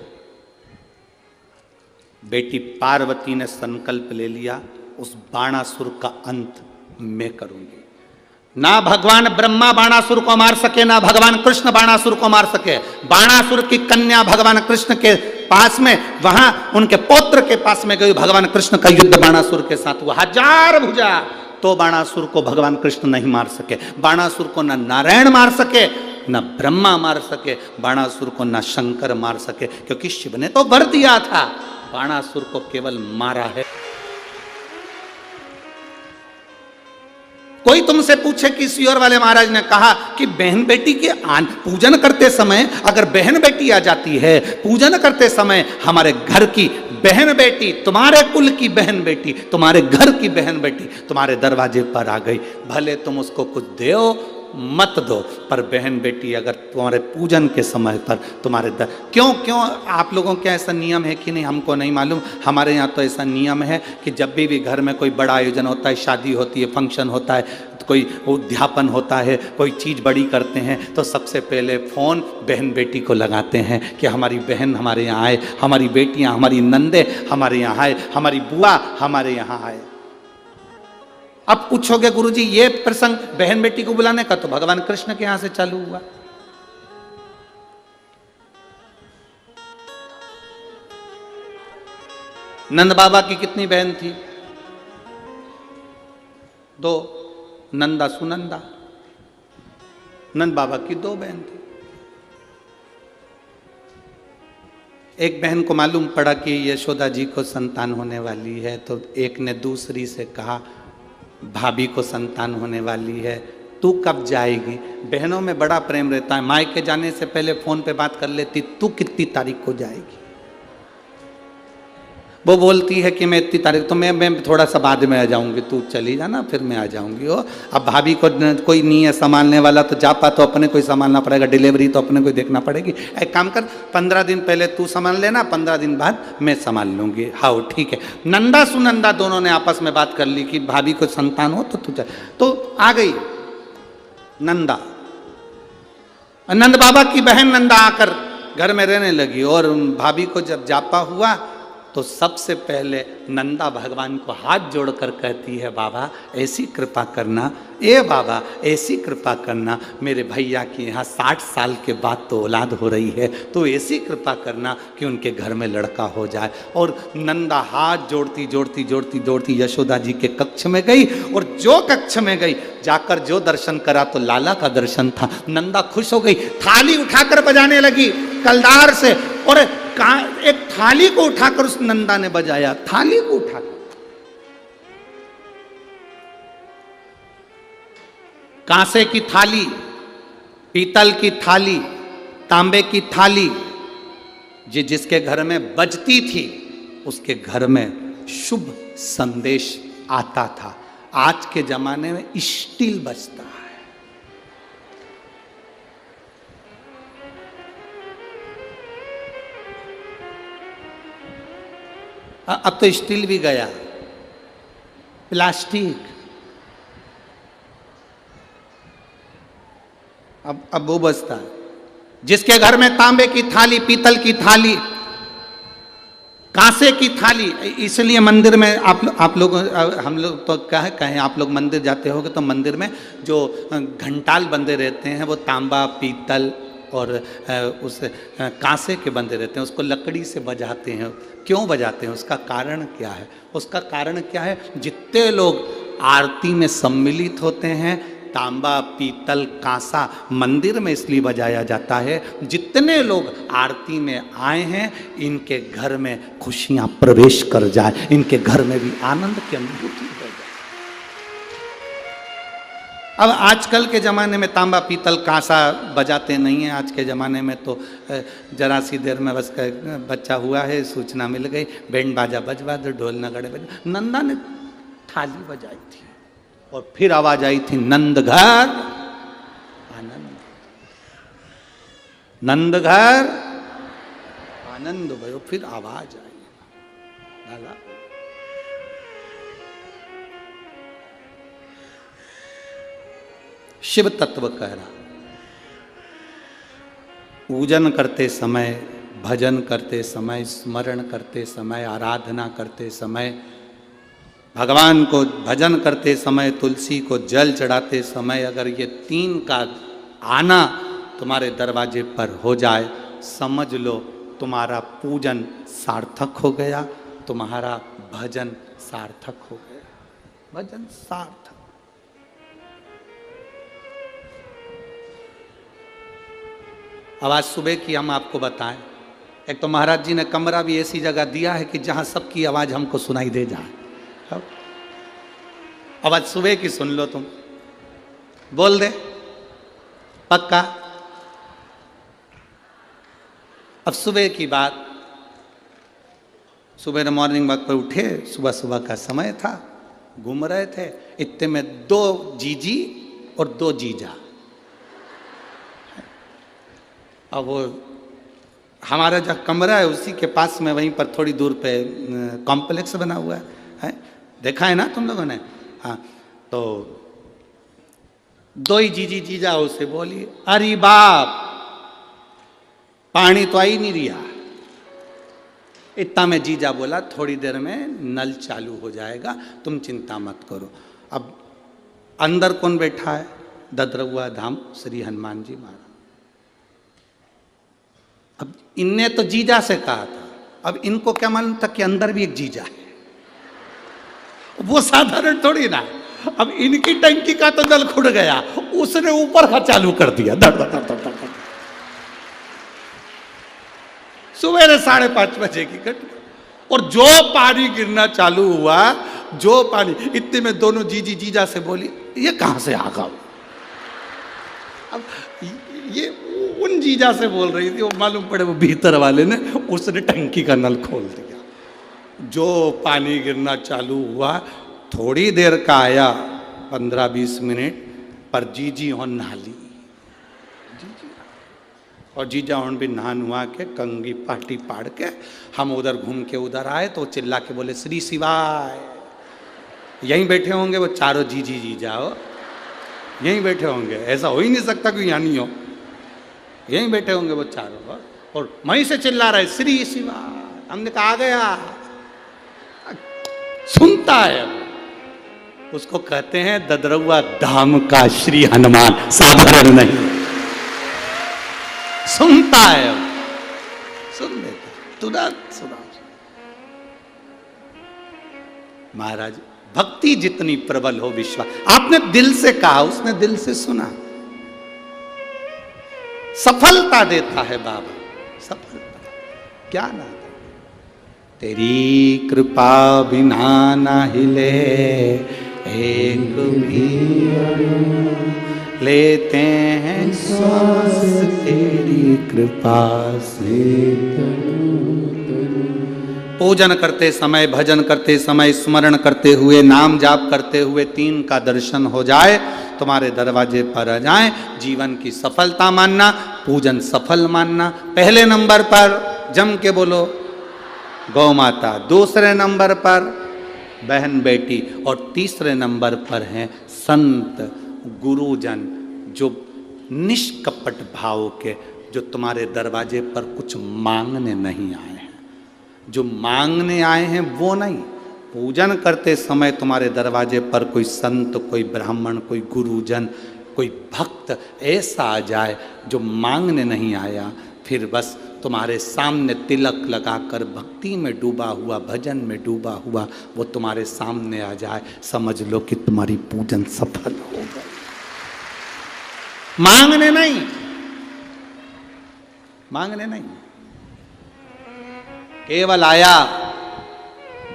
बेटी पार्वती ने संकल्प ले लिया, उस बाणासुर का अंत मैं करूंगी। ना भगवान ब्रह्मा बाणासुर को मार सके, ना भगवान कृष्ण बाणासुर को मार सके। बाणासुर की कन्या भगवान कृष्ण के पास में, वहां उनके पौत्र के पास में गई, भगवान कृष्ण का युद्ध बाणासुर के साथ हुआ, 1000 भुजा, तो बाणासुर को भगवान कृष्ण नहीं मार सके। बाणासुर को न नारायण मार सके, न ब्रह्मा मार सके, बाणासुर को न शंकर मार सके, क्योंकि शिव ने तो वर दिया था, बाणासुर को केवल मारा है। कोई तुमसे पूछे कि सियोर वाले महाराज ने कहा कि बहन बेटी के पूजन करते समय अगर बहन बेटी आ जाती है, पूजन करते समय हमारे घर की बहन बेटी, तुम्हारे कुल की बहन बेटी, तुम्हारे घर की बहन बेटी तुम्हारे दरवाजे पर आ गई, भले तुम उसको कुछ दो मत दो, पर बहन बेटी अगर तुम्हारे पूजन के समय पर तुम्हारे क्यों आप लोगों के ऐसा नियम है कि नहीं हमको नहीं मालूम। हमारे यहाँ तो ऐसा नियम है कि जब भी घर में कोई बड़ा आयोजन होता है, शादी होती है, फंक्शन होता है, कोई उद्यापन होता है, कोई चीज़ बड़ी करते हैं, तो सबसे पहले फ़ोन बहन बेटी को लगाते हैं कि हमारी बहन हमारे यहाँ आए, हमारी बेटियाँ, हमारी नंदे हमारे यहाँ आए, हमारी बुआ हमारे यहाँ आए। अब पूछोगे गुरुजी ये प्रसंग बहन बेटी को बुलाने का तो भगवान कृष्ण के यहां से चालू हुआ। नंद बाबा की कितनी बहन थी? 2, नंदा सुनंदा। नंद बाबा की 2 बहन थी। एक बहन को मालूम पड़ा कि यशोदा जी को संतान होने वाली है, तो एक ने दूसरी से कहा भाभी को संतान होने वाली है, तू कब जाएगी? बहनों में बड़ा प्रेम रहता है, मायके जाने से पहले फोन पे बात कर लेती, तू कितनी तारीख को जाएगी? वो बोलती है कि मैं इतनी तारीख, तो मैं थोड़ा सा बाद में आ जाऊंगी, तू चली जाना फिर मैं आ जाऊंगी। अब भाभी को कोई नहीं है संभालने वाला, तो जापा तो अपने को ही संभालना पड़ेगा, डिलीवरी तो अपने को ही देखना पड़ेगी। एक काम कर, 15 दिन पहले तू संभाल लेना, 15 दिन बाद मैं संभाल लूंगी। हाँ ठीक है। नंदा सुनंदा दोनों ने आपस में बात कर ली कि भाभी को संतान हो तो तू चल। तो आ गई नंदा, नंद बाबा की बहन नंदा आकर घर में रहने लगी, और भाभी को जब जापा हुआ तो सबसे पहले नंदा भगवान को हाथ जोड़कर कहती है, बाबा ऐसी कृपा करना, ए बाबा ऐसी कृपा करना, मेरे भैया की यहाँ 60 साल के बाद तो औलाद हो रही है, तो ऐसी कृपा करना कि उनके घर में लड़का हो जाए। और नंदा हाथ जोड़ती जोड़ती जोड़ती जोड़ती यशोदा जी के कक्ष में गई, और जो कक्ष में गई जाकर जो दर्शन करा तो लाला का दर्शन था। नंदा खुश हो गई, थाली उठाकर बजाने लगी कलदार से, और एक थाली को उठाकर उस नंदा ने बजाया, थाली को उठाकर। कांसे की थाली, पीतल की थाली, तांबे की थाली, जिसके घर में बजती थी उसके घर में शुभ संदेश आता था। आज के जमाने में स्टील बजता है। अब तो स्टील भी गया, प्लास्टिक, अब वो बचता है। जिसके घर में तांबे की थाली, पीतल की थाली, कांसे की थाली, इसलिए मंदिर में आप लोग, हम लोग तो क्या है, कहें आप लोग मंदिर जाते होगे तो मंदिर में जो घंटाल बंदे रहते हैं वो तांबा पीतल और उस कांसे के बंदे रहते हैं, उसको लकड़ी से बजाते हैं। क्यों बजाते हैं? उसका कारण क्या है? उसका कारण क्या है? जितने लोग आरती में सम्मिलित होते हैं, तांबा पीतल कांसा मंदिर में इसलिए बजाया जाता है, जितने लोग आरती में आए हैं इनके घर में खुशियां प्रवेश कर जाए, इनके घर में भी आनंद की अनुभूति हो जाए। अब आजकल के ज़माने में तांबा पीतल कांसा बजाते नहीं हैं। आज के ज़माने में तो जरा सी देर में बस बच्चा हुआ है, सूचना मिल गई, बैंड बाजा बजवा दो, ढोल नगाड़े बजा। नंदा ने थाली बजाई थी और फिर आवाज आई थी, नंद घर आनंद, नंद घर आनंद भयो। फिर आवाज आई, लाला शिव तत्व कह रहा, पूजन करते समय, भजन करते समय, स्मरण करते समय, आराधना करते समय, भगवान को भजन करते समय, तुलसी को जल चढ़ाते समय, अगर ये 3 का आना तुम्हारे दरवाजे पर हो जाए, समझ लो तुम्हारा पूजन सार्थक हो गया, तुम्हारा भजन सार्थक हो गया। भजन सार्थक। अब आज सुबह की हम आपको बताएं, एक तो महाराज जी ने कमरा भी ऐसी जगह दिया है कि जहां सबकी आवाज हमको सुनाई दे जाए। अब आज सुबह की सुन लो, तुम बोल दे पक्का। अब सुबह की बात, सुबह मॉर्निंग वॉक पर उठे, सुबह सुबह का समय था, घूम रहे थे, इतने में 2 जीजी और 2 जीजा। अब वो हमारा जो कमरा है उसी के पास में, वहीं पर थोड़ी दूर पे कॉम्प्लेक्स बना हुआ है, देखा है ना तुम लोगों ने? हाँ, तो 2 ही जीजी जीजा उसे बोली, अरे बाप पानी तो आ ही नहीं रहा। इतना में जीजा बोला, थोड़ी देर में नल चालू हो जाएगा, तुम चिंता मत करो। अब अंदर कौन बैठा है? ददरउआ धाम श्री हनुमान जी महाराज। अब इनने तो जीजा से कहा था, अब इनको क्या मालूम था कि अंदर भी एक जीजा है, वो साधारण थोड़ी ना। अब इनकी टंकी का तो नल खुद गया, उसने ऊपर का चालू कर दिया, धड़ धड़ धड़ धड़ धड़। सवेरे 5:30 बजे की घटना, और जो पानी गिरना चालू हुआ, जो पानी, इतने में दोनों जीजी जीजा से बोली, ये कहां से आ गया? अब ये उन जीजा से बोल रही थी, वो मालूम पड़े वो भीतर वाले ने, उसने टंकी का नल खोल दिया। जो पानी गिरना चालू हुआ, थोड़ी देर का आया, 15-20 मिनट पर जीजी हो नहाली, और जीजा होन भी नहान हुआ के कंगी पाटी पाड़ के, हम उधर घूम के उधर आए तो चिल्ला के बोले, श्री शिवाय। यहीं बैठे होंगे वो चारों जीजी जीजा, हो यहीं बैठे होंगे, ऐसा हो ही नहीं सकता कि यहाँ नहीं हो, यहीं बैठे होंगे वो चारों, और वहीं से चिल्ला रहे श्री शिवाय। हमने कहा आ गया, सुनता है, उसको कहते हैं ददरउआ धाम का श्री हनुमान, साधारण नहीं, सुनता है, सुन लेता, तुरंत सुना। महाराज भक्ति जितनी प्रबल हो, विश्वास, आपने दिल से कहा, उसने दिल से सुना, सफलता देता है बाबा, सफलता। क्या ना, तेरी कृपा बिना ना हिले एक भी लेते हैं श्वास, तेरी कृपा से। पूजन करते समय, भजन करते समय, स्मरण करते हुए, नाम जाप करते हुए 3 का दर्शन हो जाए, तुम्हारे दरवाजे पर आ जाए, जीवन की सफलता मानना, पूजन सफल मानना। पहले नंबर पर जम के बोलो गौ माता, दूसरे नंबर पर बहन बेटी, और तीसरे नंबर पर हैं संत गुरुजन, जो निष्कपट भाव के, जो तुम्हारे दरवाजे पर कुछ मांगने नहीं आए हैं, जो मांगने आए हैं वो नहीं। पूजन करते समय तुम्हारे दरवाजे पर कोई संत, कोई ब्राह्मण, कोई गुरुजन, कोई भक्त ऐसा आ जाए जो मांगने नहीं आया, फिर बस तुम्हारे सामने तिलक लगाकर भक्ति में डूबा हुआ, भजन में डूबा हुआ वो तुम्हारे सामने आ जाए, समझ लो कि तुम्हारी पूजन सफल हो गई। मांगने नहीं, मांगने नहीं, केवल आया,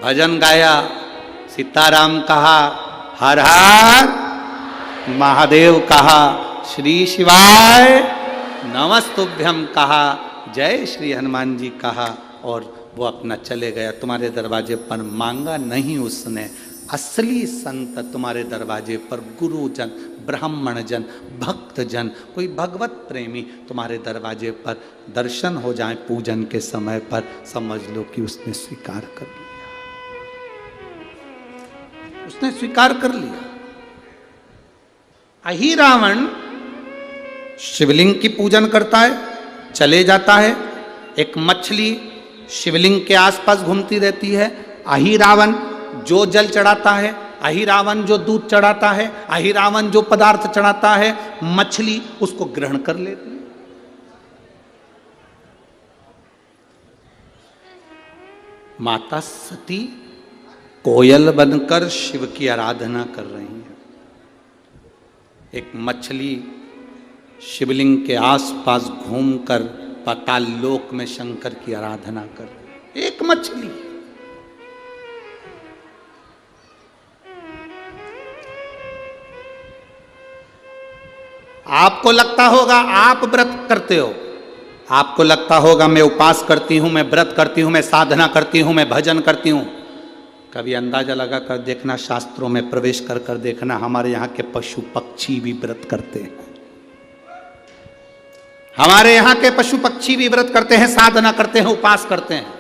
भजन गाया, सीताराम कहा, हर हर महादेव कहा, श्री शिवाय नमस्तुभ्यम कहा, जय श्री हनुमान जी कहा और वो अपना चले गया। तुम्हारे दरवाजे पर मांगा नहीं उसने। असली संत तुम्हारे दरवाजे पर गुरुजन, ब्राह्मण जन, भक्त जन, कोई भगवत प्रेमी तुम्हारे दरवाजे पर दर्शन हो जाए पूजन के समय पर, समझ लो कि उसने स्वीकार कर लिया, उसने स्वीकार कर लिया। अहिरावण शिवलिंग की पूजन करता है, चले जाता है, एक मछली शिवलिंग के आसपास घूमती रहती है। अहिरावण जो जल चढ़ाता है, अहिरावण जो दूध चढ़ाता है, अहिरावण जो पदार्थ चढ़ाता है, मछली उसको ग्रहण कर लेती है। माता सती कोयल बनकर शिव की आराधना कर रही है। एक मछली शिवलिंग के आसपास घूमकर पाताल लोक में शंकर की आराधना कर रही है। एक मछली। आपको लगता होगा आप व्रत करते हो, आपको लगता होगा मैं उपास करती हूं, मैं व्रत करती हूं, मैं साधना करती हूं, मैं भजन करती हूं। कभी अंदाजा लगा कर देखना, शास्त्रों में प्रवेश कर कर देखना, हमारे यहां के पशु पक्षी भी व्रत करते हैं। हमारे यहां के पशु पक्षी भी व्रत करते हैं, साधना करते हैं, उपास करते हैं।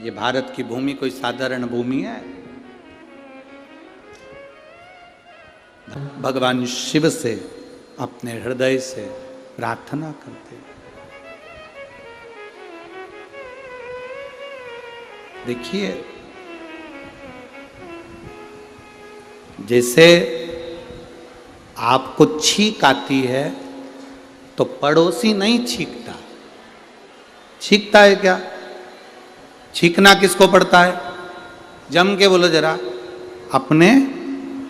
ये भारत की भूमि कोई साधारण भूमि है। भगवान शिव से अपने हृदय से प्रार्थना करते हैं। देखिए, जैसे आपको छींक आती है तो पड़ोसी नहीं छींकता। छींकता है क्या? छींकना किसको पड़ता है? जम के बोलो जरा, अपने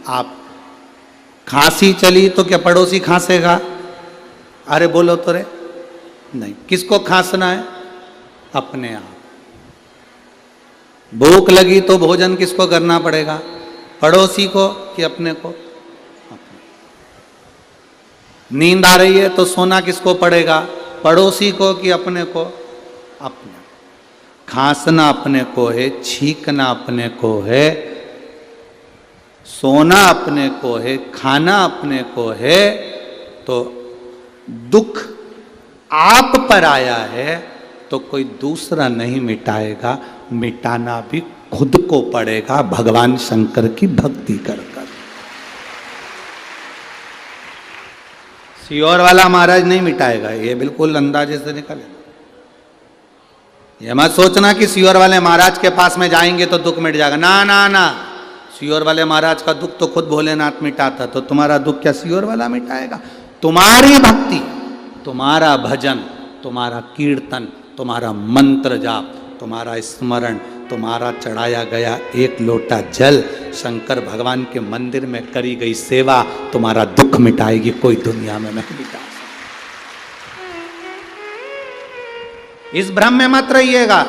आप। खांसी चली तो क्या पड़ोसी खांसेगा? अरे बोलो तो रे, नहीं। किसको खांसना है? अपने आप। भूख लगी तो भोजन किसको करना पड़ेगा? पड़ोसी को कि अपने को? अपने। नींद आ रही है तो सोना किसको पड़ेगा? पड़ोसी को कि अपने को? अपने। खांसना अपने को है, छींकना अपने को है, सोना अपने को है, खाना अपने को है। तो दुख आप पर आया है तो कोई दूसरा नहीं मिटाएगा, मिटाना भी खुद को पड़ेगा, भगवान शंकर की भक्ति कर कर। सियोर वाला महाराज नहीं मिटाएगा, ये बिल्कुल अंदाजे से निकले। ये मत सोचना कि सियोर वाले महाराज के पास में जाएंगे तो दुख मिट जाएगा। ना ना ना, सियोर वाले महाराज का दुख तो खुद भोलेनाथ मिटाता, तो तुम्हारा दुख क्या सियोर वाला मिटाएगा? तुम्हारी भक्ति, तुम्हारा भजन, तुम्हारा कीर्तन, तुम्हारा मंत्र जाप, तुम्हारा स्मरण, तुम्हारा चढ़ाया गया एक लोटा जल, शंकर भगवान के मंदिर में करी गई सेवा तुम्हारा दुख मिटाएगी, कोई दुनिया में नहीं मिटा सकता। इस भ्रम में मत रहिएगा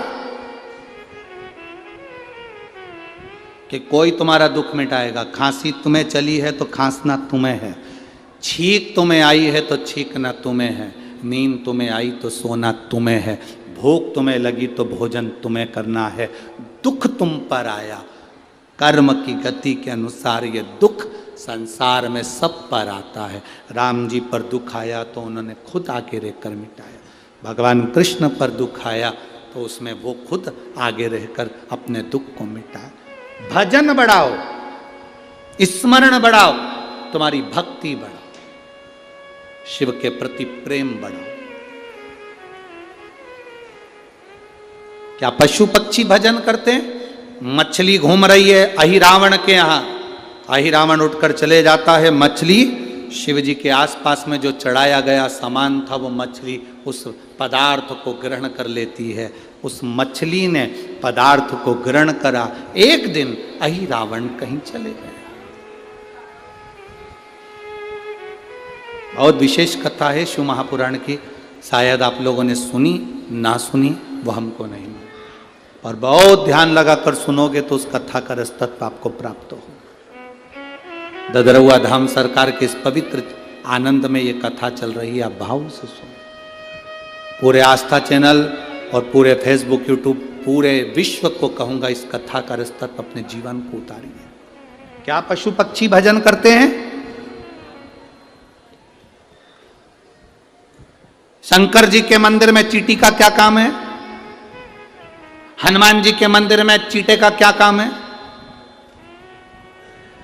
कि कोई तुम्हारा दुख मिटाएगा। खांसी तुम्हें चली है तो खांसना तुम्हें है, छींक तुम्हें आई है तो छींकना तुम्हें है, नींद तुम्हें आई तो सोना तुम्हें है, भूख तुम्हें लगी तो भोजन तुम्हें करना है। दुख तुम पर आया, कर्म की गति के अनुसार ये दुख संसार में सब पर आता है। राम जी पर दुख आया तो उन्होंने खुद आगे रहकर मिटाया, भगवान कृष्ण पर दुख आया तो उसमें वो खुद आगे रहकर अपने दुख को मिटाया। भजन बढ़ाओ, स्मरण बढ़ाओ, तुम्हारी भक्ति बढ़ाओ, शिव के प्रति प्रेम बढ़ाओ। क्या पशु पक्षी भजन करते हैं? मछली घूम रही है अहिरावण के यहाँ, अहिरावण उठकर चले जाता है, मछली शिव जी के आसपास में जो चढ़ाया गया सामान था वो मछली उस पदार्थ को ग्रहण कर लेती है। उस मछली ने पदार्थ को ग्रहण करा। एक दिन अहिरावण कहीं चले गए। बहुत विशेष कथा है शिव महापुराण की, शायद आप लोगों ने सुनी ना सुनी वो हमको नहीं मालूम, और बहुत ध्यान लगाकर सुनोगे तो उस कथा का रसतत्व आपको प्राप्त हो। ददरौआ धाम सरकार के इस पवित्र आनंद में ये कथा चल रही है, आप भाव से सुनो। पूरे आस्था चैनल और पूरे फेसबुक यूट्यूब पूरे विश्व को कहूंगा इस कथा का रसतत्व अपने जीवन को उतारिए। क्या पशु पक्षी भजन करते हैं? शंकर जी के मंदिर में चींटी का क्या काम है? हनुमान जी के मंदिर में चींटे का क्या काम है?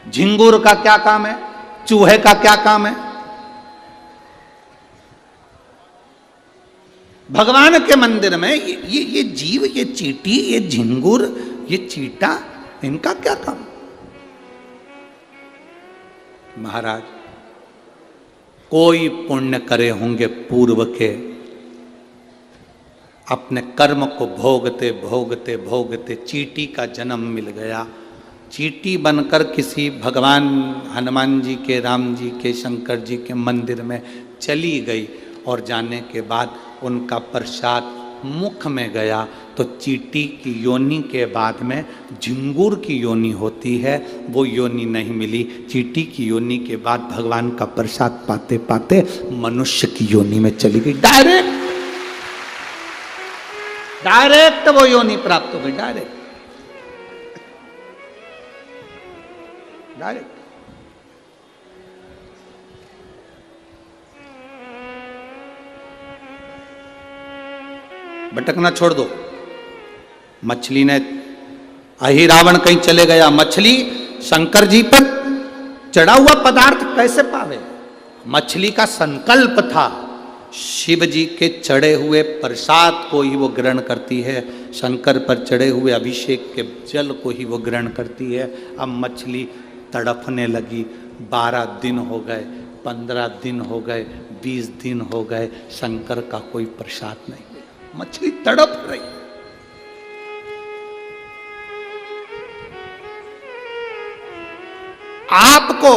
झिंगुर का क्या काम है? चूहे का क्या काम है? भगवान के मंदिर में ये जीव, ये चींटी, ये झिंगुर, ये चीटा, इनका क्या काम? महाराज कोई पुण्य करे होंगे पूर्व के, अपने कर्म को भोगते भोगते भोगते चींटी का जन्म मिल गया। चींटी बनकर किसी भगवान हनुमान जी के, राम जी के, शंकर जी के मंदिर में चली गई, और जाने के बाद उनका प्रसाद मुख में गया तो चींटी की योनि के बाद में झिंगुर की योनि होती है, वो योनि नहीं मिली। चींटी की योनि के बाद भगवान का प्रसाद पाते पाते मनुष्य की योनि में चली गई। डायरेक्ट वो योनि प्राप्त हो गई, डायरेक्ट। भटकना छोड़ दो। मछली ने, अहिरावण कहीं चले गया, मछली शंकर जी पर चढ़ा हुआ पदार्थ कैसे पावे? मछली का संकल्प था शिव जी के चढ़े हुए प्रसाद को ही वो ग्रहण करती है, शंकर पर चढ़े हुए अभिषेक के जल को ही वो ग्रहण करती है। अब मछली तड़पने लगी। 12 दिन हो गए, 15 दिन हो गए, 20 दिन हो गए, शंकर का कोई प्रसाद नहीं मिला। मछली तड़प रही। आपको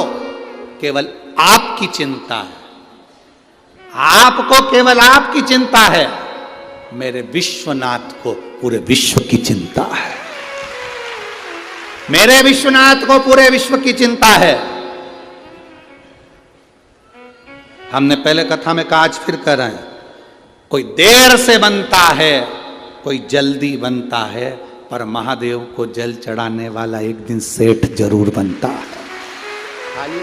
केवल आपकी चिंता है, आपको केवल आपकी चिंता है, मेरे विश्वनाथ को पूरे विश्व की चिंता है। मेरे विश्वनाथ को पूरे विश्व की चिंता है। हमने पहले कथा में कहा, आज फिर कह रहे हैं, कोई देर से बनता है, कोई जल्दी बनता है, पर महादेव को जल चढ़ाने वाला एक दिन सेठ जरूर बनता है। खाली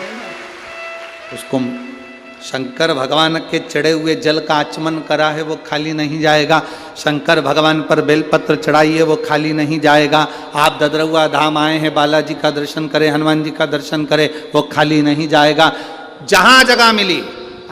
उसको शंकर भगवान के चढ़े हुए जल का आचमन करा है, वो खाली नहीं जाएगा। शंकर भगवान पर बेलपत्र चढ़ाई है, वो खाली नहीं जाएगा। आप ददरौआ धाम आए हैं, बालाजी का दर्शन करें, हनुमान जी का दर्शन करें, वो खाली नहीं जाएगा। जहां जगह मिली,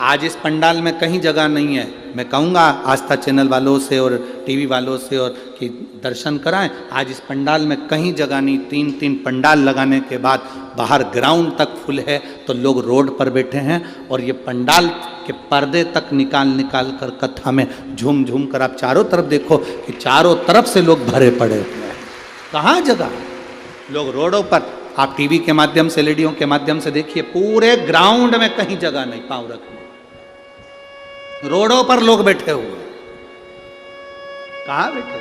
आज इस पंडाल में कहीं जगह नहीं है, मैं कहूँगा आस्था चैनल वालों से और टीवी वालों से और कि दर्शन कराएं। आज इस पंडाल में कहीं जगह नहीं। 3-3 पंडाल लगाने के बाद बाहर ग्राउंड तक फुल है, तो लोग रोड पर बैठे हैं, और ये पंडाल के पर्दे तक निकाल कर कथा में झूम झूम कर आप चारों तरफ देखो कि चारों तरफ से लोग भरे पड़े हुए हैं। कहाँ जगह? लोग रोडों पर, आप टीवी के माध्यम से, एलईडीओं के माध्यम से देखिए, पूरे ग्राउंड में कहीं जगह नहीं पांव रखने। रोडों पर लोग बैठे हुए। कहां बैठे?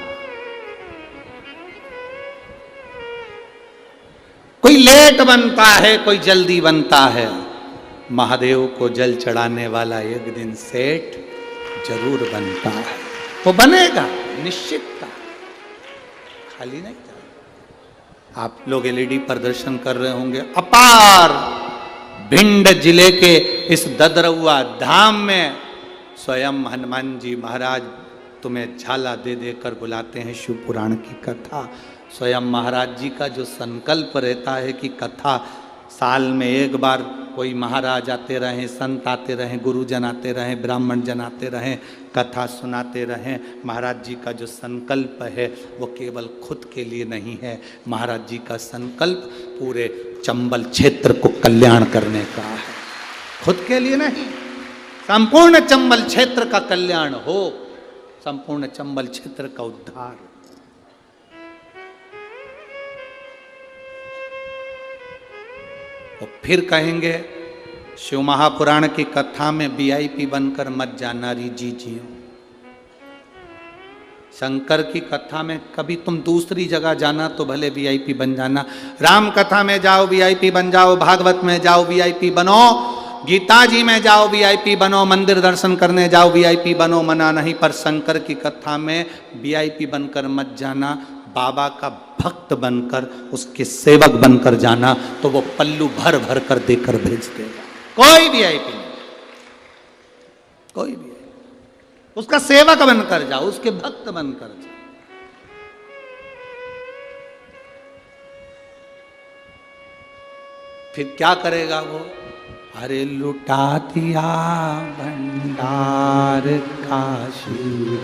कोई लेट बनता है, कोई जल्दी बनता है। महादेव को जल चढ़ाने वाला एक दिन सेठ जरूर बनता है। वो बनेगा, निश्चितता, खाली नहीं जाएगा। आप लोग एलईडी पर दर्शन कर रहे होंगे। अपार भिंड जिले के इस ददरौआ धाम में स्वयं हनुमान जी महाराज तुम्हें झाला दे देकर बुलाते हैं। शिव पुराण की कथा, स्वयं महाराज जी का जो संकल्प रहता है कि कथा साल में एक बार कोई महाराज आते रहें, संत आते रहें, गुरुजन आते रहें, ब्राह्मण जन आते रहें, कथा सुनाते रहें। महाराज जी का जो संकल्प है वो केवल खुद के लिए नहीं है, महाराज जी का संकल्प पूरे चंबल क्षेत्र को कल्याण करने का है, खुद के लिए नहीं। संपूर्ण चंबल क्षेत्र का कल्याण हो, संपूर्ण चंबल क्षेत्र का उद्धार। तो फिर कहेंगे शिव महापुराण की कथा में वीआईपी बनकर मत जाना री जी जियो। शंकर की कथा में कभी तुम दूसरी जगह जाना तो भले वीआईपी बन जाना, राम कथा में जाओ वीआईपी बन जाओ, भागवत में जाओ वीआईपी बनो, गीता जी में जाओ वीआईपी बनो, मंदिर दर्शन करने जाओ वीआईपी बनो, मना नहीं, पर शंकर की कथा में वीआईपी बनकर मत जाना, बाबा का भक्त बनकर, उसके सेवक बनकर जाना, तो वो पल्लू भर भर कर देकर भेज देगा। कोई वीआईपी नहीं, कोई भी, उसका सेवक बनकर जाओ, उसके भक्त बनकर जाओ। फिर क्या करेगा वो? अरे लुटा दिया भंडार काशी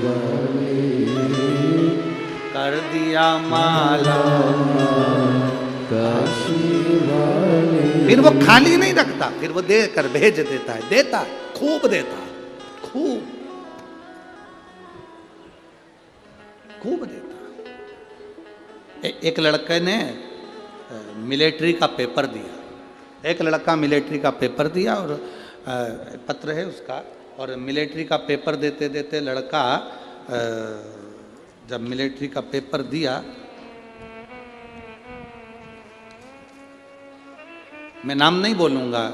कर दिया माला काशी। फिर वो खाली नहीं रखता, फिर वो देकर भेज देता है, देता है, खूब देता है, खूब खूब देता है। एक लड़के ने मिलिट्री का पेपर दिया, एक लड़का मिलिट्री का पेपर दिया और पत्र है उसका, और मिलिट्री का पेपर देते देते लड़का जब मिलिट्री का पेपर दिया, मैं नाम नहीं बोलूँगा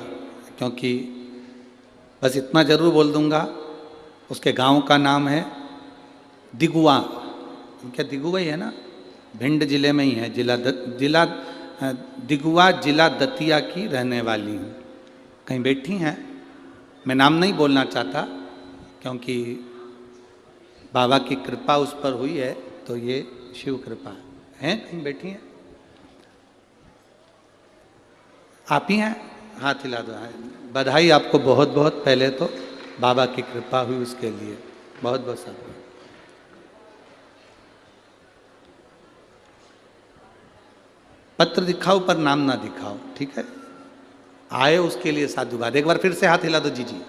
क्योंकि बस इतना ज़रूर बोल दूँगा, उसके गांव का नाम है दिगुआ। क्या दिगुआ ही है ना, भिंड जिले में ही है, जिला दिगुआ, जिला दतिया की रहने वाली हूँ। कहीं बैठी हैं, मैं नाम नहीं बोलना चाहता क्योंकि बाबा की कृपा उस पर हुई है, तो ये शिव कृपा है। कहीं बैठी हैं, आप ही हैं, हाथ हिला दो। बधाई आपको बहुत बहुत, पहले तो बाबा की कृपा हुई उसके लिए बहुत बहुत साधुवाद। पत्र दिखाओ पर नाम ना दिखाओ, ठीक है? आए उसके लिए साधुवाद। एक बार फिर से हाथ हिला दो जी जी,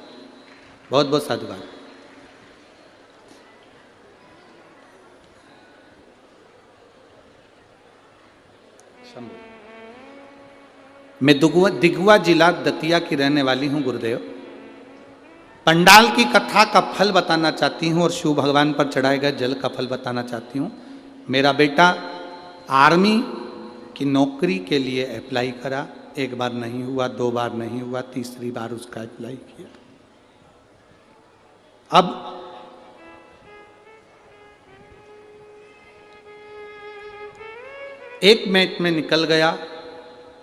बहुत बहुत साधुवाद। मैं दिगुआ जिला दतिया की रहने वाली हूं गुरुदेव। पंडाल की कथा का फल बताना चाहती हूं और शिव भगवान पर चढ़ाए गए जल का फल बताना चाहती हूं। मेरा बेटा आर्मी की नौकरी के लिए अप्लाई करा, एक बार नहीं हुआ, दो बार नहीं हुआ, तीसरी बार उसका अप्लाई किया। अब एक मिनट में निकल गया,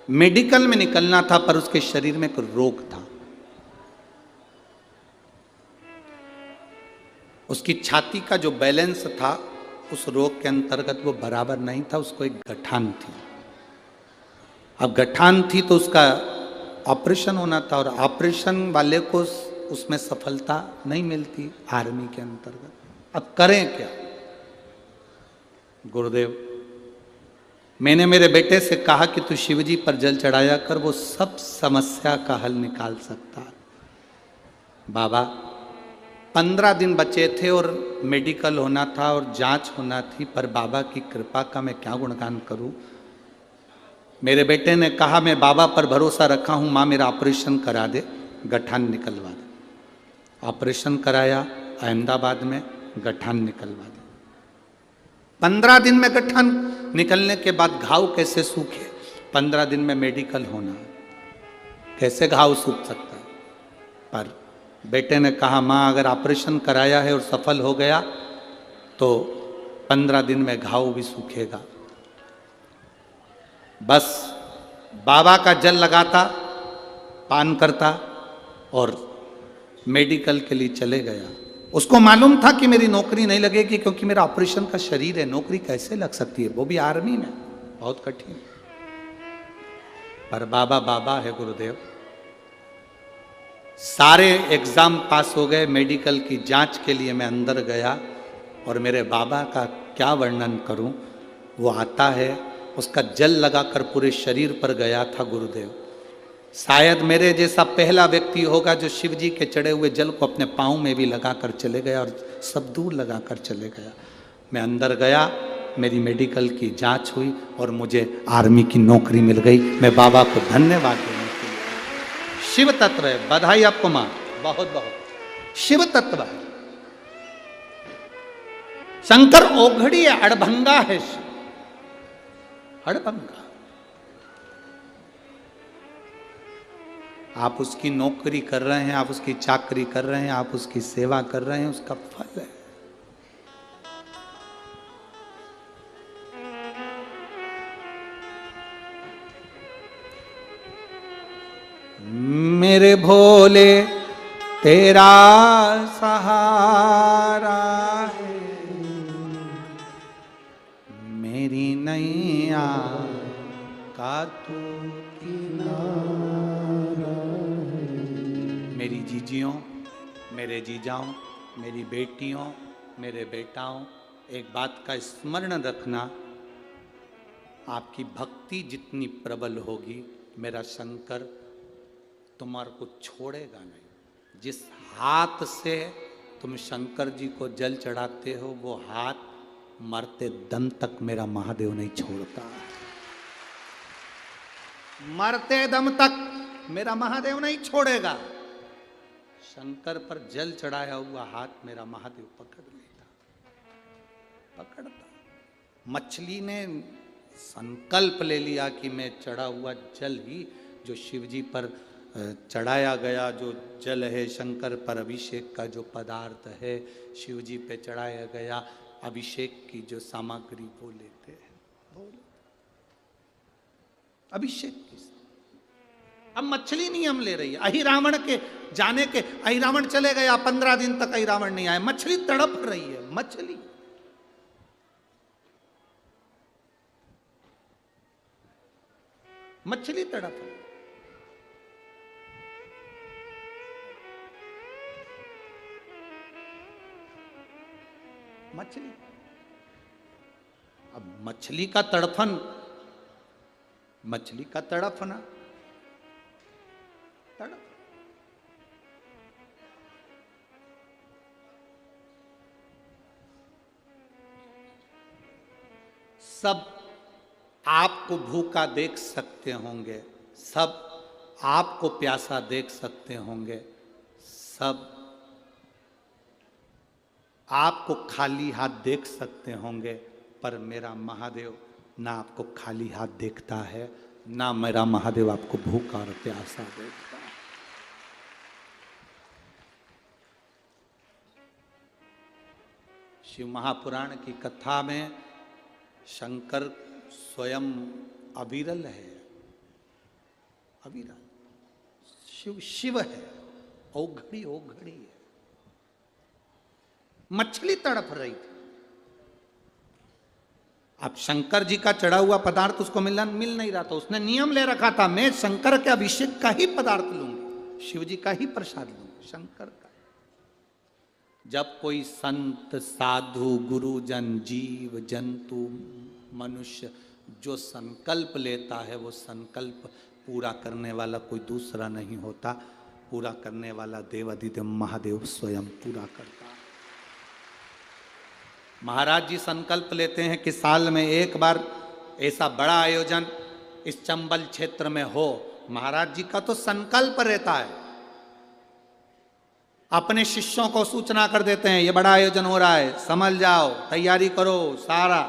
मेडिकल में निकलना था पर उसके शरीर में एक रोग था। उसकी छाती का जो बैलेंस था उस रोग के अंतर्गत वो बराबर नहीं था, उसको एक गठान थी। अब गठान थी तो उसका ऑपरेशन होना था और ऑपरेशन वाले को उसमें सफलता नहीं मिलती आर्मी के अंतर्गत। अब करें क्या? गुरुदेव, मैंने मेरे बेटे से कहा कि तू शिवजी पर जल चढ़ाया कर, वो सब समस्या का हल निकाल सकता है। बाबा 15 दिन बचे थे और मेडिकल होना था और जांच होना थी, पर बाबा की कृपा का मैं क्या गुणगान करूं। मेरे बेटे ने कहा मैं बाबा पर भरोसा रखा हूं, माँ मेरा ऑपरेशन करा दे, गठान निकलवा दे। ऑपरेशन कराया अहमदाबाद में, गठान निकलवा दे। 15 दिन में गठान निकलने के बाद घाव कैसे सूखे? 15 दिन में मेडिकल होना, कैसे घाव सूख सकता है? पर बेटे ने कहा माँ अगर ऑपरेशन कराया है और सफल हो गया तो 15 दिन में घाव भी सूखेगा। बस बाबा का जल लगाता, पान करता और मेडिकल के लिए चले गया। उसको मालूम था कि मेरी नौकरी नहीं लगेगी क्योंकि मेरा ऑपरेशन का शरीर है, नौकरी कैसे लग सकती है, वो भी आर्मी में, बहुत कठिन। पर बाबा बाबा है गुरुदेव। सारे एग्जाम पास हो गए, मेडिकल की जांच के लिए मैं अंदर गया और मेरे बाबा का क्या वर्णन करूं। वो आता है, उसका जल लगाकर पूरे शरीर पर गया था गुरुदेव। शायद मेरे जैसा पहला व्यक्ति होगा जो शिव जी के चढ़े हुए जल को अपने पाँव में भी लगाकर चले गया और सब दूर लगाकर चले गया। मैं अंदर गया, मेरी मेडिकल की जांच हुई और मुझे आर्मी की नौकरी मिल गई। मैं बाबा को धन्यवाद देने के लिए। शिव तत्व है, बधाई आपको मां, बहुत बहुत शिव तत्व है। शंकर ओघड़ी है, अड़भंगा है, अड़भंगा। आप उसकी नौकरी कर रहे हैं, आप उसकी चाकरी कर रहे हैं, आप उसकी सेवा कर रहे हैं, उसका फल है। मेरे भोले तेरा सहारा है, मेरी नैया का तू किनारा है। मेरी जीजियों, मेरे जीजाओं, मेरी बेटियों, मेरे बेटाओं, एक बात का स्मरण रखना, आपकी भक्ति जितनी प्रबल होगी, मेरा शंकर तुम्हारे को छोड़ेगा नहीं। जिस हाथ से तुम शंकर जी को जल चढ़ाते हो, वो हाथ मरते दम तक मेरा महादेव नहीं छोड़ता। मरते दम तक मेरा महादेव नहीं छोड़ेगा। शंकर पर जल चढ़ाया हुआ हाथ मेरा महादेव पकड़ लेता, पकड़ता। मछली ने संकल्प ले लिया कि मैं चढ़ा हुआ जल ही, जो शिव जी पर चढ़ाया गया जो जल है, शंकर पर अभिषेक का जो पदार्थ है, शिव जी पे चढ़ाया गया अभिषेक की जो सामग्री, वो लेते हैं, अभिषेक की। अब मछली नियम ले रही है। अहिरावण के जाने के, अहिरावण चले गया, 15 दिन तक अहिरावण नहीं आया, मछली तड़प रही है। मछली मछली तड़प रही। मछली, अब मछली का तड़फन, मछली का तड़फना, तड़प। सब आपको भूखा देख सकते होंगे, सब आपको प्यासा देख सकते होंगे, सब आपको खाली हाथ देख सकते होंगे, पर मेरा महादेव ना आपको खाली हाथ देखता है, ना मेरा महादेव आपको भूखा और प्यासा देखता है। शिव महापुराण की कथा में शंकर स्वयं अविरल है, अविरल। शिव शिव है, ओघड़ी ओघड़ी है। मछली तड़प रही थी। अब शंकर जी का चढ़ा हुआ पदार्थ उसको मिल नहीं रहा था। उसने नियम ले रखा था, मैं शंकर के अभिषेक का ही पदार्थ लूंगी, शिव जी का ही प्रसाद लूंगी, शंकर का। जब कोई संत, साधु, गुरुजन, जीव जंतु, मनुष्य जो संकल्प लेता है, वो संकल्प पूरा करने वाला कोई दूसरा नहीं होता। पूरा करने वाला देवाधिदेव महादेव स्वयं पूरा करता है। महाराज जी संकल्प लेते हैं कि साल में एक बार ऐसा बड़ा आयोजन इस चंबल क्षेत्र में हो। महाराज जी का तो संकल्प रहता है, अपने शिष्यों को सूचना कर देते हैं, ये बड़ा आयोजन हो रहा है, समझ जाओ, तैयारी करो सारा।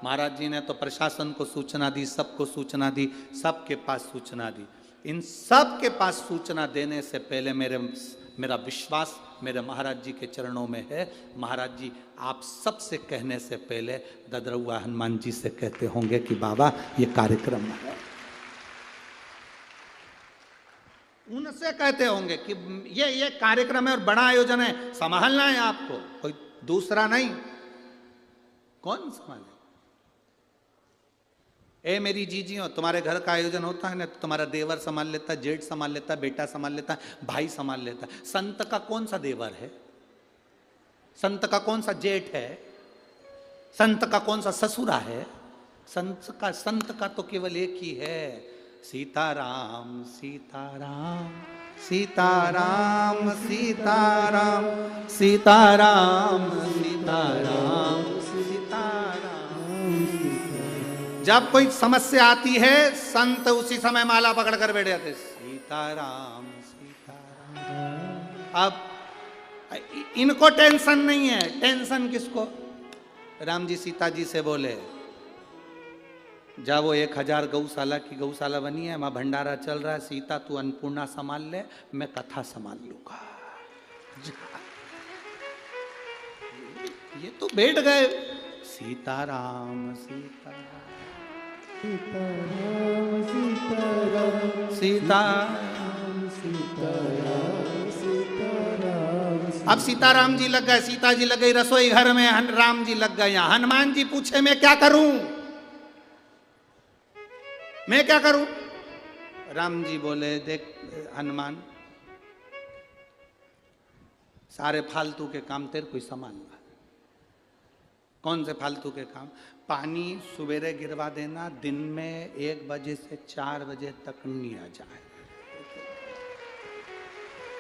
महाराज जी ने तो प्रशासन को सूचना दी, सबको सूचना दी, सबके पास सूचना दी। इन सब के पास सूचना देने से पहले मेरा विश्वास मेरे महाराज जी के चरणों में है। महाराज जी आप सबसे कहने से पहले ददरउआ हनुमान जी से कहते होंगे कि बाबा ये कार्यक्रम है। उनसे कहते होंगे कि ये कार्यक्रम है और बड़ा आयोजन है, संभालना है आपको, कोई दूसरा नहीं। कौन संभाले? ए मेरी जीजियों, तुम्हारे घर का आयोजन होता है ना, तो तुम्हारा देवर संभाल लेता है, जेठ संभाल लेता है, बेटा संभाल लेता है, भाई संभाल लेता है। संत का कौन सा देवर है? संत का कौन सा जेठ है? संत का कौन सा ससुरा है? संत का तो केवल एक ही है, सीताराम सीताराम सीताराम सीताराम सीताराम सीताराम सीताराम। जब कोई समस्या आती है, संत उसी समय माला पकड़ कर बैठ जाते, सीताराम सीताराम। अब इनको टेंशन नहीं है, टेंशन किसको? राम जी सीता जी से बोले, जा वो 1000 गौशाला की गौशाला बनी है, वहां भंडारा चल रहा है, सीता तू अन्नपूर्णा संभाल ले, मैं कथा संभाल लूंगा। ये तो बैठ गए, सीताराम सीताराम सीताराम सीताराम सीताराम सीताराम सीताराम। अब सीताराम जी लग गए, सीता जी लग गई रसोई घर में, राम जी लग गए यहाँ। हनुमान जी पूछे मैं क्या करूं, मैं क्या करूं? राम जी बोले, देख हनुमान, सारे फालतू के काम तेरे को संभालना। कौन से फालतू के काम? पानी सवेरे गिरवा देना, दिन में 1 बजे से 4 बजे तक नहीं आ जाए,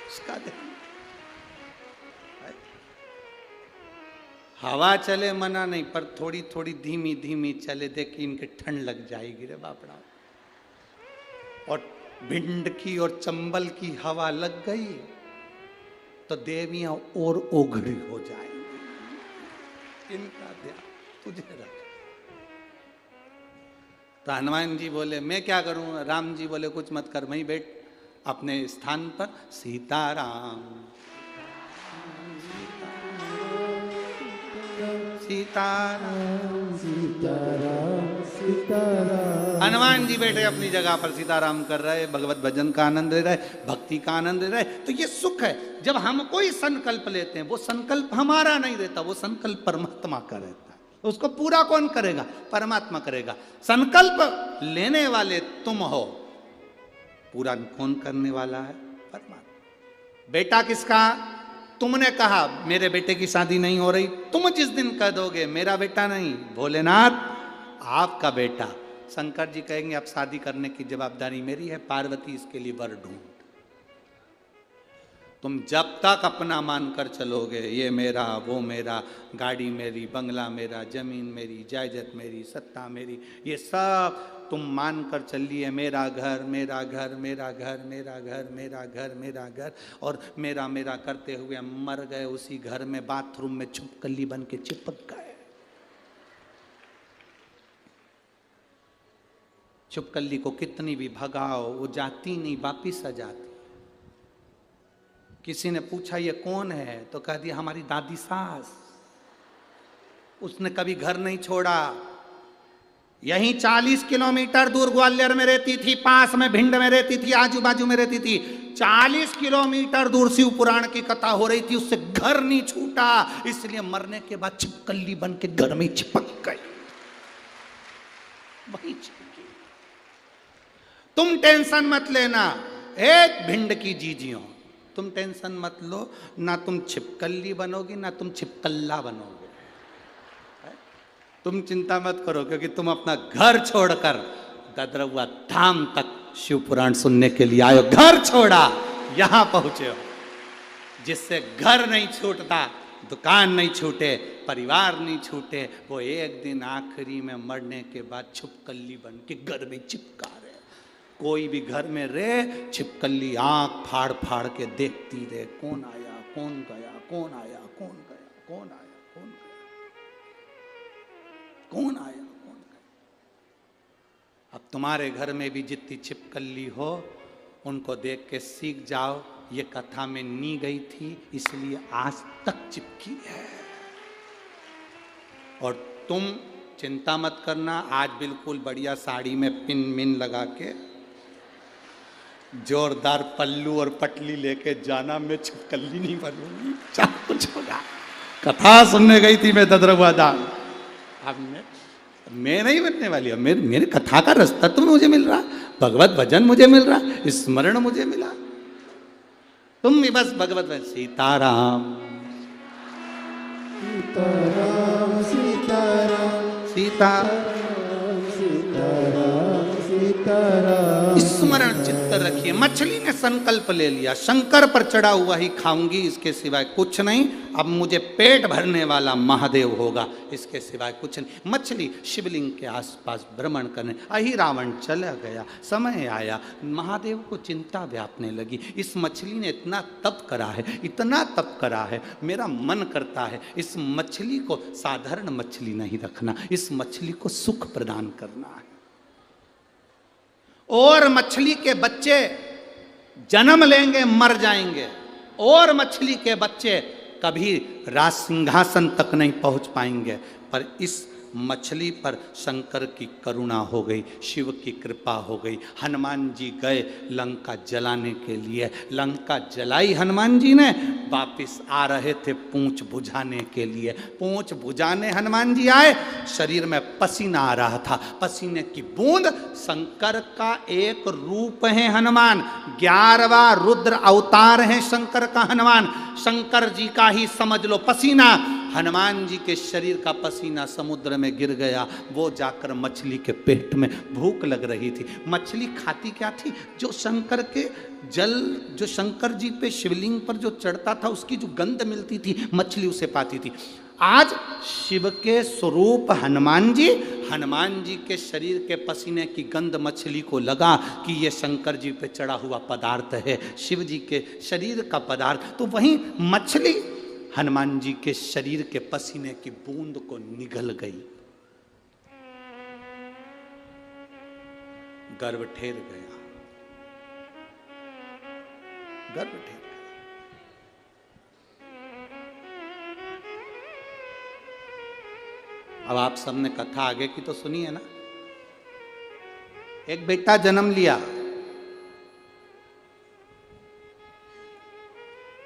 इसका ध्यान। हवा चले मना नहीं, पर थोड़ी थोड़ी धीमी धीमी चले, देख इनके ठंड लग जाएगी रे बापड़ा। और भिंड की और चंबल की हवा लग गई तो देवियां और ओघड़ी हो जाएंगी। इनका ध्यान तुझे रख। तो हनुमान जी बोले मैं क्या करूं? राम जी बोले कुछ मत कर, वहीं बैठ अपने स्थान पर, सीताराम सीताराम सीताराम सीताराम। हनुमान जी बैठे अपनी जगह पर, सीताराम कर रहे, भगवत भजन का आनंद ले रहे, भक्ति का आनंद ले रहे। तो ये सुख है। जब हम कोई संकल्प लेते हैं, वो संकल्प हमारा नहीं रहता, वो संकल्प परमात्मा का रहता है। उसको पूरा कौन करेगा? परमात्मा करेगा। संकल्प लेने वाले तुम हो, पूरा कौन करने वाला है? परमात्मा। बेटा किसका? तुमने कहा मेरे बेटे की शादी नहीं हो रही, तुम जिस दिन कह दोगे मेरा बेटा नहीं, भोलेनाथ आपका बेटा, शंकर जी कहेंगे अब शादी करने की जवाबदारी मेरी है, पार्वती इसके लिए वर ढूंढ। तुम जब तक अपना मानकर चलोगे, ये मेरा वो मेरा, गाड़ी मेरी, बंगला मेरा, जमीन मेरी, जायदाद मेरी, सत्ता मेरी, ये सब तुम मानकर चलिए, मेरा घर मेरा घर मेरा घर मेरा घर मेरा घर मेरा घर, और मेरा मेरा करते हुए मर गए उसी घर में, बाथरूम में छुपकली बन के चिपक गए। छुपकली को कितनी भी भगाओ वो जाती नहीं, वापिस आ जाती। किसी ने पूछा ये कौन है, तो कह दिया हमारी दादी सास, उसने कभी घर नहीं छोड़ा। यहीं 40 किलोमीटर दूर ग्वालियर में रहती थी, पास में भिंड में रहती थी, आजू बाजू में रहती थी। 40 किलोमीटर दूर शिव पुराण की कथा हो रही थी, उससे घर नहीं छूटा, इसलिए मरने के बाद छिपकली बन के घर में चिपक गई, वही चिपकी। तुम टेंशन मत लेना, एक भिंड की जीजियों, तुम टेंशन मत लो, ना तुम छिपकली बनोगी ना तुम छिपकल्ला बनोगे। तुम चिंता मत करो, क्योंकि तुम अपना घर छोड़कर ददरवा धाम तक शिव पुराण सुनने के लिए आयो। घर छोड़ा, यहां पहुंचे हो, जिससे घर नहीं छूटता, दुकान नहीं छूटे, परिवार नहीं छूटे, वो एक दिन आखिरी में मरने के बाद छिपकली बन के घर में चिपका रहे। कोई भी घर में रहे, छिपकली आंख फाड़ फाड़ के देखती रहे, कौन आया कौन गया, कौन आया कौन गया, कौन आया कौन गया, कौन आया कौन गया। अब तुम्हारे घर में भी जितनी छिपकली हो, उनको देख के सीख जाओ, ये कथा में नी गई थी इसलिए आज तक चिपकी है। और तुम चिंता मत करना, आज बिल्कुल बढ़िया साड़ी में पिन मिन लगा के जोरदार पल्लू और पटली लेके जाना, मैं छिपकली नहीं बनूंगी, सब कुछ होगा। कथा सुनने गई थी मैं ददरवा धाम, अब मैं मैं नहीं बनने वाली हूँ, मेरे कथा का रास्ता तो मुझे मिल रहा, भगवत भजन मुझे मिल रहा, स्मरण मुझे मिला। तुम भी बस भगवत भजन, सीताराम सीताराम सीताराम सीताराम सीताराम सीताराम। स्मरण चित्त रखिए। मछली ने संकल्प ले लिया, शंकर पर चढ़ा हुआ ही खाऊंगी, इसके सिवाय कुछ नहीं। अब मुझे पेट भरने वाला महादेव होगा, इसके सिवाय कुछ नहीं। मछली शिवलिंग के आसपास भ्रमण करने, अहि रावण चला गया। समय आया, महादेव को चिंता व्यापने लगी। इस मछली ने इतना तप करा है, इतना तप करा है, मेरा मन करता है इस मछली को साधारण मछली नहीं रखना, इस मछली को सुख प्रदान करना है। और मछली के बच्चे जन्म लेंगे, मर जाएंगे, और मछली के बच्चे कभी राज सिंहासन तक नहीं पहुंच पाएंगे। पर इस मछली पर शंकर की करुणा हो गई, शिव की कृपा हो गई। हनुमान जी गए लंका जलाने के लिए, लंका जलाई हनुमान जी ने। वापिस आ रहे थे पूंछ बुझाने के लिए, पूंछ बुझाने हनुमान जी आए, शरीर में पसीना आ रहा था, पसीने की बूंद। शंकर का एक रूप है हनुमान, 11वां रुद्र अवतार है शंकर का हनुमान। शंकर जी का ही समझ लो पसीना, हनुमान जी के शरीर का पसीना समुद्र में गिर गया। वो जाकर मछली के पेट में, भूख लग रही थी। मछली खाती क्या थी? जो शंकर के जल, जो शंकर जी पे शिवलिंग पर जो चढ़ता था, उसकी जो गंध मिलती थी, मछली उसे पाती थी। आज शिव के स्वरूप हनुमान जी के शरीर के पसीने की गंध मछली को लगा कि ये शंकर जी पे चढ़ा हुआ पदार्थ है, शिव जी के शरीर का पदार्थ। तो वहीं मछली हनुमान जी के शरीर के पसीने की बूंद को निगल गई, गर्भ ठेर गया, गर्भ ठेर गया। अब आप सबने कथा आगे की तो सुनी है ना। एक बेटा जन्म लिया,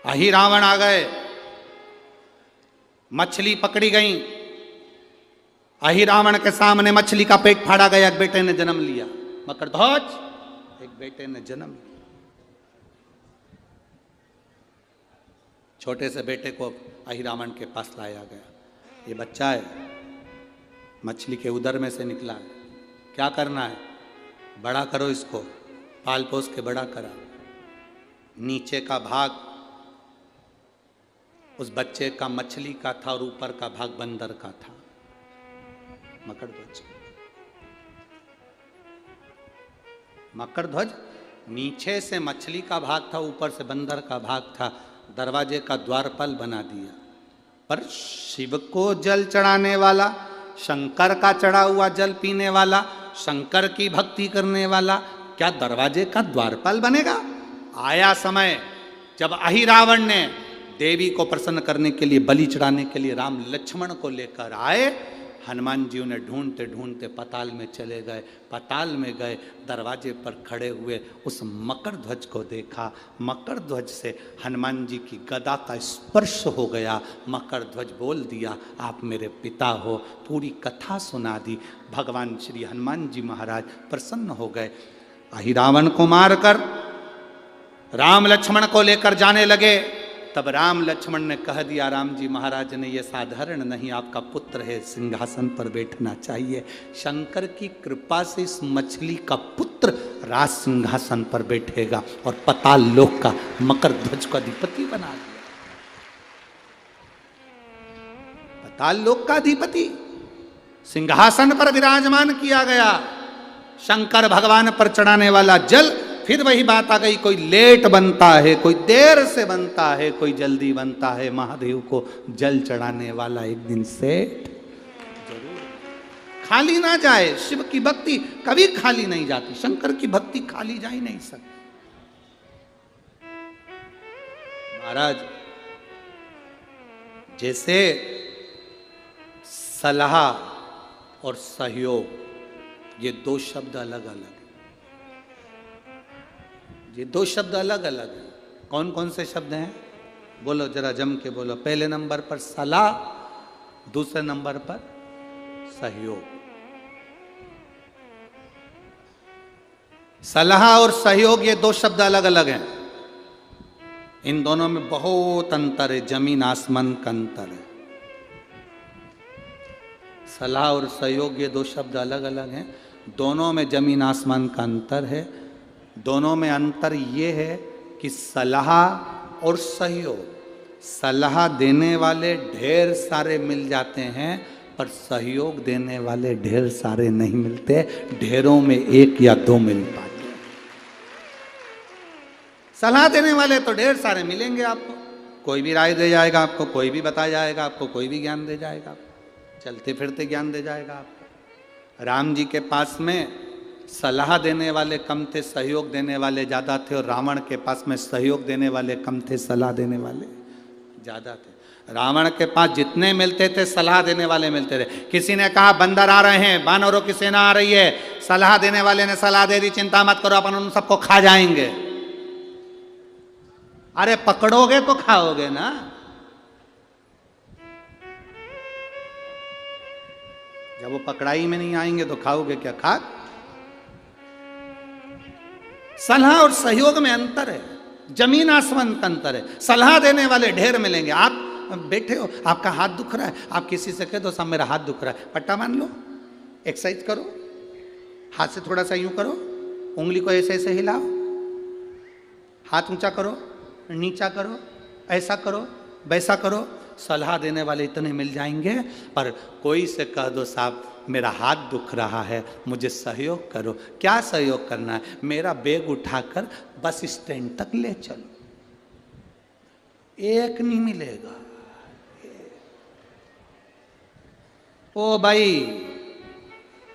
अहि रावण आ गए, मछली पकड़ी गई, अहि रावण के सामने मछली का पेट फाड़ा गया। एक बेटे ने जन्म लिया, मकरध्वज, एक बेटे ने जन्म लिया। छोटे से बेटे को अहि रावण के पास लाया गया। ये बच्चा है, मछली के उदर में से निकला है, क्या करना है? बड़ा करो इसको, पाल पोस के बड़ा करा। नीचे का भाग उस बच्चे का मछली का था और ऊपर का भाग बंदर का था, मकरध्वज। मकरध्वज नीचे से मछली का भाग था, ऊपर से बंदर का भाग था। दरवाजे का द्वारपाल बना दिया। पर शिव को जल चढ़ाने वाला, शंकर का चढ़ा हुआ जल पीने वाला, शंकर की भक्ति करने वाला क्या दरवाजे का द्वारपाल बनेगा? आया समय जब अहि रावण ने देवी को प्रसन्न करने के लिए, बलि चढ़ाने के लिए राम लक्ष्मण को लेकर आए। हनुमान जी उन्हें ढूंढते ढूंढते पताल में चले गए। पताल में गए, दरवाजे पर खड़े हुए उस मकरध्वज को देखा। मकरध्वज से हनुमान जी की गदा का स्पर्श हो गया। मकरध्वज बोल दिया, आप मेरे पिता हो। पूरी कथा सुना दी। भगवान श्री हनुमान जी महाराज प्रसन्न हो गए। अहि रावण को मारकर राम लक्ष्मण को लेकर जाने लगे। तब राम लक्ष्मण ने कह दिया, राम जी महाराज ने, ये साधारण नहीं, आपका पुत्र है, सिंहासन पर बैठना चाहिए। शंकर की कृपा से इस मछली का पुत्र राज सिंहासन पर बैठेगा और पताल लोक का मकरध्वज का अधिपति बना दिया। पताल लोक का अधिपति सिंहासन पर विराजमान किया गया। शंकर भगवान पर चढ़ाने वाला जल, फिर वही बात आ गई, कोई लेट बनता है, कोई देर से बनता है, कोई जल्दी बनता है। महादेव को जल चढ़ाने वाला एक दिन सेठ जरूर, खाली ना जाए। शिव की भक्ति कभी खाली नहीं जाती, शंकर की भक्ति खाली जा ही नहीं सकती। महाराज, जैसे सलाह और सहयोग, ये दो शब्द अलग अलग है। ये दो शब्द अलग अलग हैं। कौन कौन से शब्द हैं? बोलो जरा जम के बोलो। पहले नंबर पर सलाह, दूसरे नंबर पर सहयोग। सलाह और सहयोग ये दो शब्द अलग अलग हैं। इन दोनों में बहुत अंतर है, जमीन आसमान का अंतर है। सलाह और सहयोग ये दो शब्द अलग अलग हैं, दोनों में जमीन आसमान का अंतर है। दोनों में अंतर ये है कि सलाह और सहयोग, सलाह देने वाले ढेर सारे मिल जाते हैं, पर सहयोग देने वाले ढेर सारे नहीं मिलते, ढेरों में एक या दो मिल पाते। सलाह देने वाले तो ढेर सारे मिलेंगे आपको, कोई भी राय दे जाएगा आपको, कोई भी बता जाएगा आपको, कोई भी ज्ञान दे जाएगा आपको, चलते फिरते ज्ञान दे जाएगा आपको। राम जी के पास में सलाह देने वाले कम थे, सहयोग देने वाले ज़्यादा थे, और रावण के पास में सहयोग देने वाले कम थे, सलाह देने वाले ज़्यादा थे। रावण के पास जितने मिलते थे सलाह देने वाले मिलते थे। किसी ने कहा बंदर आ रहे हैं, बानरों की सेना आ रही है, सलाह देने वाले ने सलाह दे दी, चिंता मत करो अपन उन सबको खा जाएंगे। अरे पकड़ोगे तो खाओगे ना। जब वो पकड़ाई में नहीं आएंगे तो खाओगे क्या? खाक। सलाह और सहयोग में अंतर है, जमीन आसमान का अंतर है। सलाह देने वाले ढेर मिलेंगे। आप बैठे हो, आपका हाथ दुख रहा है, आप किसी से कह दो साहब मेरा हाथ दुख रहा है, पट्टा मान लो, एक्सरसाइज करो, हाथ से थोड़ा सा यूं करो, उंगली को ऐसे ऐसे हिलाओ, हाथ ऊंचा करो, नीचा करो, ऐसा करो, वैसा करो। सलाह देने वाले इतने मिल जाएंगे, पर कोई से कह दो साहब मेरा हाथ दुख रहा है, मुझे सहयोग करो। क्या सहयोग करना है? मेरा बैग उठाकर बस स्टैंड तक ले चलो, एक नहीं मिलेगा। ओ भाई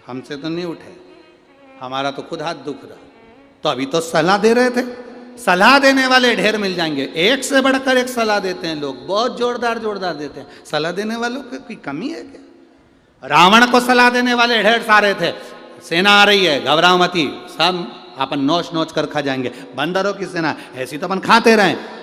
हमसे तो नहीं उठे, हमारा तो खुद हाथ दुख रहा, तो अभी तो सलाह दे रहे थे। सलाह देने वाले ढेर मिल जाएंगे, एक से बढ़कर एक सलाह देते हैं लोग, बहुत जोरदार जोरदार देते हैं। सलाह देने वालों की कोई कमी है क्या? रावण को सलाह देने वाले ढेर सारे थे, सेना आ रही है घबराओ मती, सब अपन नोच नोच कर खा जाएंगे। बंदरों की सेना ऐसी तो अपन खाते रहे।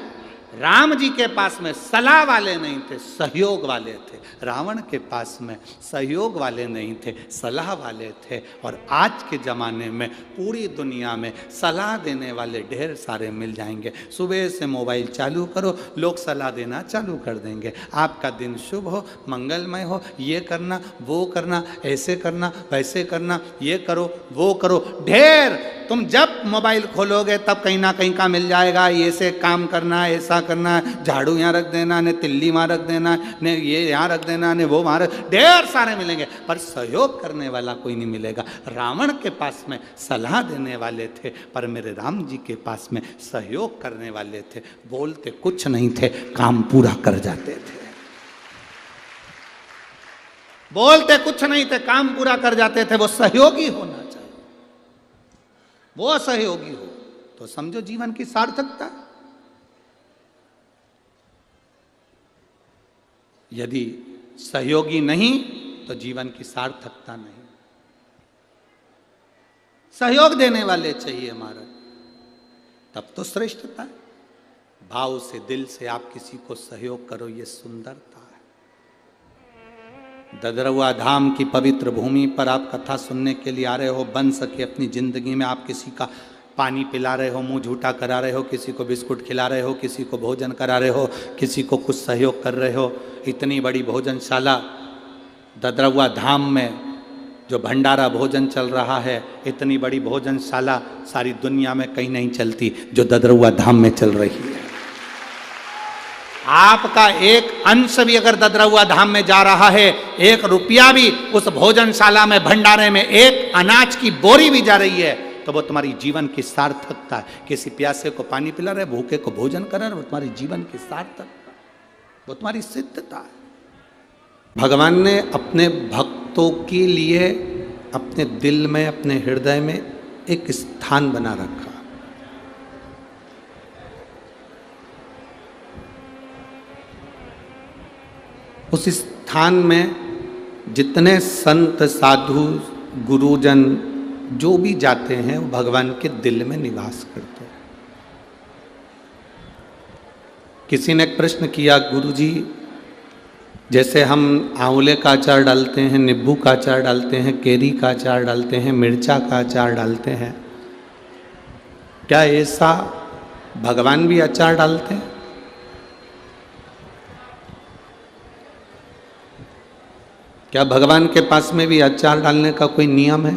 राम जी के पास में सलाह वाले नहीं थे, सहयोग वाले थे। रावण के पास में सहयोग वाले नहीं थे, सलाह वाले थे। और आज के ज़माने में पूरी दुनिया में सलाह देने वाले ढेर सारे मिल जाएंगे। सुबह से मोबाइल चालू करो, लोग सलाह देना चालू कर देंगे। आपका दिन शुभ हो, मंगलमय हो, ये करना वो करना, ऐसे करना वैसे करना, ये करो वो करो, ढेर। तुम जब मोबाइल खोलोगे तब कहीं ना कहीं का मिल जाएगा, ये से काम करना, ऐसा करना, झाड़ू यहाँ रख देना, ने तिल्ली वहाँ रख देना, ने ये यहाँ रख देना, ने वो वहाँ रख, ढेर सारे मिलेंगे, पर सहयोग करने वाला कोई नहीं मिलेगा। रावण के पास में सलाह देने वाले थे, पर मेरे राम जी के पास में सहयोग करने वाले थे। बोलते कुछ नहीं थे, काम पूरा कर जाते थे। बोलते कुछ नहीं थे, काम पूरा कर जाते थे। वो सहयोगी होना चाहिए, वो सहयोगी हो तो समझो जीवन की सार्थकता। यदि सहयोगी नहीं तो जीवन की सार्थकता नहीं। सहयोग देने वाले चाहिए महाराज, तब तो श्रेष्ठता है। भाव से, दिल से आप किसी को सहयोग करो, ये सुंदरता है। ददरुआ धाम की पवित्र भूमि पर आप कथा सुनने के लिए आ रहे हो, बन सके अपनी जिंदगी में आप किसी का पानी पिला रहे हो, मुंह झूठा करा रहे हो, किसी को बिस्कुट खिला रहे हो, किसी को भोजन करा रहे हो, किसी को कुछ सहयोग कर रहे हो। इतनी बड़ी भोजनशाला ददरुआ धाम में जो भंडारा भोजन चल रहा है, इतनी बड़ी भोजनशाला सारी दुनिया में कहीं नहीं चलती जो ददरुआ धाम में चल रही है। आपका एक अंश भी अगर ददरुआ धाम में जा रहा है, एक रुपया भी उस भोजनशाला में, भंडारे में एक अनाज की बोरी भी जा रही है, तो वो तुम्हारी जीवन की सार्थकता है। किसी प्यासे को पानी पिला रहे, भूखे को भोजन कर रहे, वो तुम्हारी जीवन की सार्थकता, वो तुम्हारी सिद्धता है। भगवान ने अपने भक्तों के लिए अपने दिल में, अपने हृदय में एक स्थान बना रखा। उस स्थान में जितने संत, साधु, गुरुजन जो भी जाते हैं, वो भगवान के दिल में निवास करते हैं। किसी ने एक प्रश्न किया, गुरुजी जैसे हम आंवले का अचार डालते हैं, नींबू का अचार डालते हैं, केरी का अचार डालते हैं, मिर्चा का अचार डालते हैं, क्या ऐसा भगवान भी अचार डालते हैं? क्या भगवान के पास में भी अचार डालने का कोई नियम है?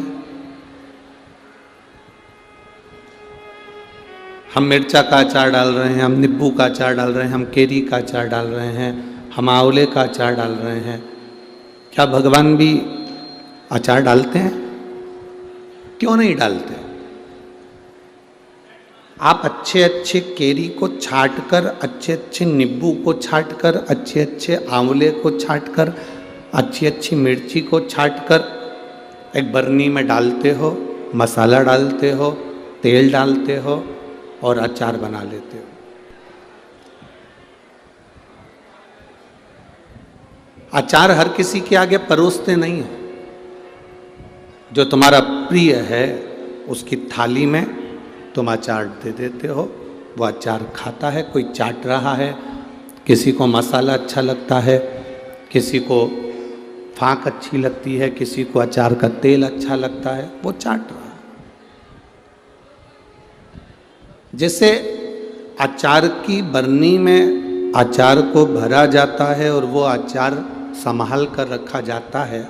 हम मिर्चा का अचार डाल रहे हैं, हम नींबू का अचार डाल रहे हैं, हम केरी का अचार डाल रहे हैं, हम आंवले का अचार डाल रहे हैं। क्या भगवान भी अचार डालते हैं? क्यों नहीं डालते? आप अच्छे अच्छे केरी को छाट कर, अच्छे अच्छे नींबू को छाट कर, अच्छे अच्छे आंवले को छाट कर, अच्छी अच्छी मिर्ची को छाट कर एक बरनी में डालते हो, मसाला डालते हो, तेल डालते हो और अचार बना लेते हो। अचार हर किसी के आगे परोसते नहीं हो। जो तुम्हारा प्रिय है उसकी थाली में तुम अचार दे देते हो, वो अचार खाता है। कोई चाट रहा है, किसी को मसाला अच्छा लगता है, किसी को फाँक अच्छी लगती है, किसी को अचार का तेल अच्छा लगता है, वो चाट रहा है। जैसे अचार की बरनी में अचार को भरा जाता है और वो अचार संभाल कर रखा जाता है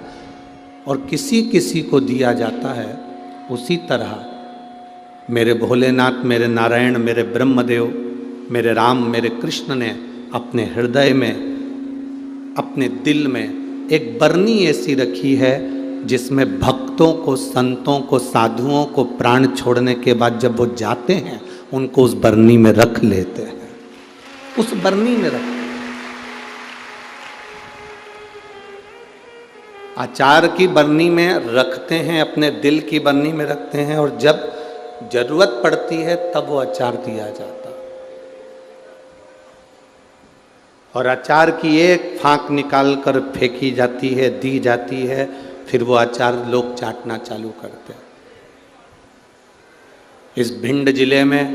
और किसी किसी को दिया जाता है, उसी तरह मेरे भोलेनाथ, मेरे नारायण, मेरे ब्रह्मदेव, मेरे राम, मेरे कृष्ण ने अपने हृदय में, अपने दिल में एक बरनी ऐसी रखी है जिसमें भक्तों को, संतों को, साधुओं को प्राण छोड़ने के बाद जब वो जाते हैं उनको उस बरनी में रख लेते हैं, उस बरनी में रखते हैं। अचार की बरनी में रखते हैं, अपने दिल की बरनी में रखते हैं और जब जरूरत पड़ती है तब वो अचार दिया जाता है। और अचार की एक फाँक निकाल कर फेंकी जाती है, दी जाती है, फिर वो अचार लोग चाटना चालू करते हैं। इस भिंड जिले में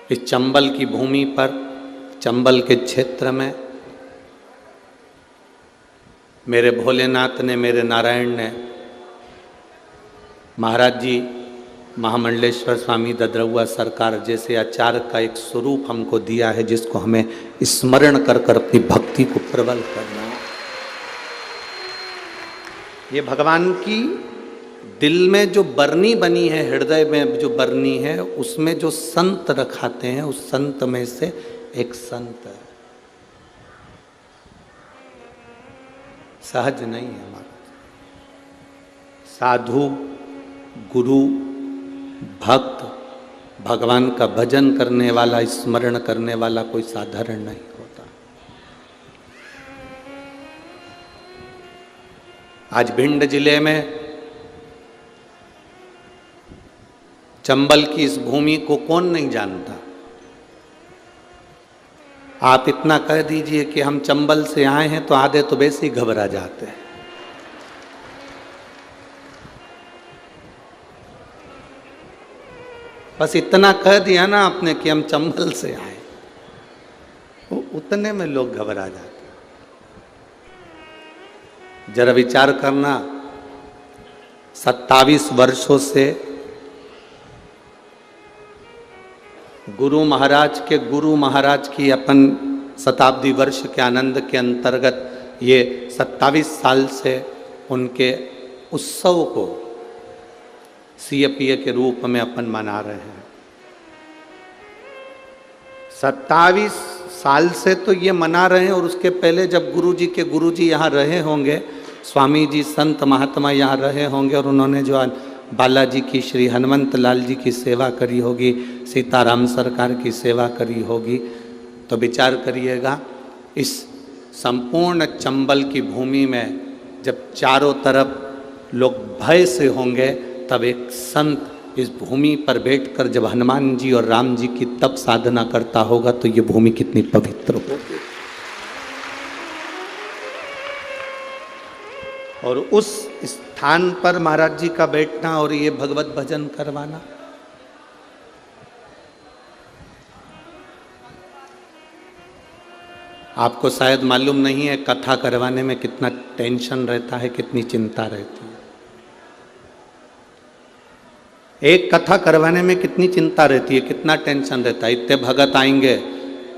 इस चंबल की भूमि पर, चंबल के क्षेत्र में मेरे भोलेनाथ ने, मेरे नारायण ने, महाराज जी महामंडलेश्वर स्वामी ददरउआ सरकार जैसे आचार्य का एक स्वरूप हमको दिया है, जिसको हमें स्मरण कर कर अपनी भक्ति को प्रबल करना है। ये भगवान की दिल में जो बरनी बनी है, हृदय में जो बरनी है, उसमें जो संत रखाते हैं, उस संत में से एक संत है। सहज नहीं है हमारा। साधु, गुरु, भक्त, भगवान का भजन करने वाला, स्मरण करने वाला कोई साधारण नहीं होता। आज भिंड जिले में चंबल की इस भूमि को कौन नहीं जानता। आप इतना कह दीजिए कि हम चंबल से आए हैं तो आधे तो वैसे ही घबरा जाते हैं। बस इतना कह दिया ना आपने कि हम चंबल से आए, उतने में लोग घबरा जाते। जरा विचार करना, 27 वर्षों से गुरु महाराज की अपन शताब्दी वर्ष के आनंद के अंतर्गत ये 27 साल से उनके उत्सव को सीएपीए के रूप में अपन मना रहे हैं। 27 साल से तो ये मना रहे हैं, और उसके पहले जब गुरुजी यहाँ रहे होंगे, स्वामी जी संत महात्मा यहाँ रहे होंगे और उन्होंने जो बालाजी की, श्री हनुमंत लाल जी की सेवा करी होगी, सीताराम सरकार की सेवा करी होगी, तो विचार करिएगा इस संपूर्ण चंबल की भूमि में जब चारों तरफ लोग भय से होंगे, तब एक संत इस भूमि पर बैठकर जब हनुमान जी और राम जी की तप साधना करता होगा तो ये भूमि कितनी पवित्र होगी। और उस स्थान पर महाराज जी का बैठना और ये भगवत भजन करवाना, आपको शायद मालूम नहीं है कथा करवाने में कितना टेंशन रहता है, कितनी चिंता रहती है। एक कथा करवाने में कितनी चिंता रहती है, कितना टेंशन रहता है। इतने भगत आएंगे,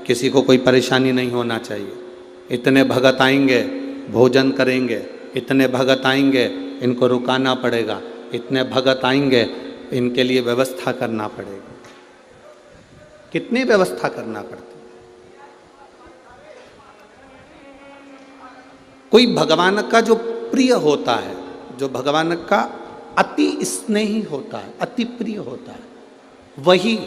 किसी को कोई परेशानी नहीं होना चाहिए। इतने भगत आएंगे, भोजन करेंगे। इतने भगत आएंगे, इनको रुकाना पड़ेगा। इतने भगत आएंगे, इनके लिए व्यवस्था करना पड़ेगा। कितनी व्यवस्था करना पड़ती। कोई भगवान का जो प्रिय होता है, जो भगवान का अति स्नेही होता है, अति प्रिय होता है, वही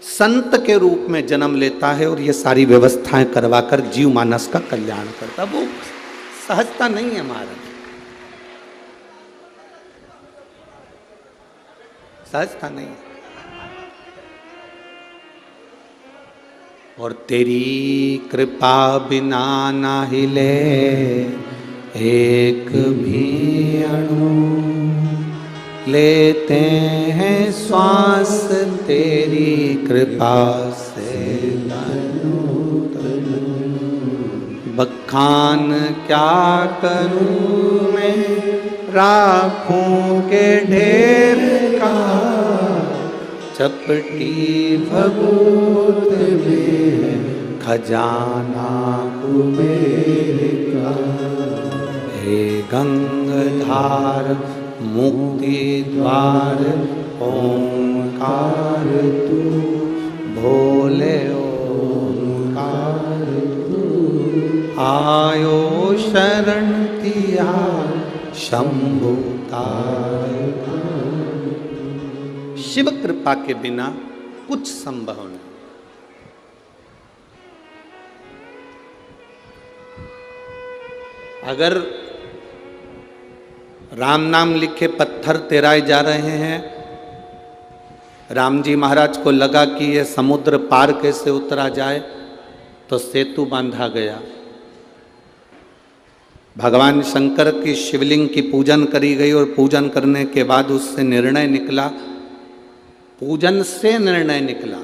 संत के रूप में जन्म लेता है और ये सारी व्यवस्थाएं करवाकर जीव मानस का कल्याण करता। वो सहजता नहीं है महाराज, सहजता नहीं है। और तेरी कृपा बिना ना हिले एक भी अणु, लेते हैं श्वास तेरी कृपा से बखान क्या करूं मैं राखों के ढेर का, चपटी भभूत में खजाना कुबेर का। हे गंगाधार मुक्ति द्वार ओंकार तू, भोले ओंकार तू, आयो शरण तिया शंभु तारका। शिव कृपा के बिना कुछ संभव नहीं। अगर राम नाम लिखे पत्थर तेराए जा रहे हैं, राम जी महाराज को लगा कि यह समुद्र पार कैसे उतरा जाए, तो सेतु बांधा गया। भगवान शंकर की शिवलिंग की पूजन करी गई और पूजन करने के बाद उससे निर्णय निकला, पूजन से निर्णय निकला।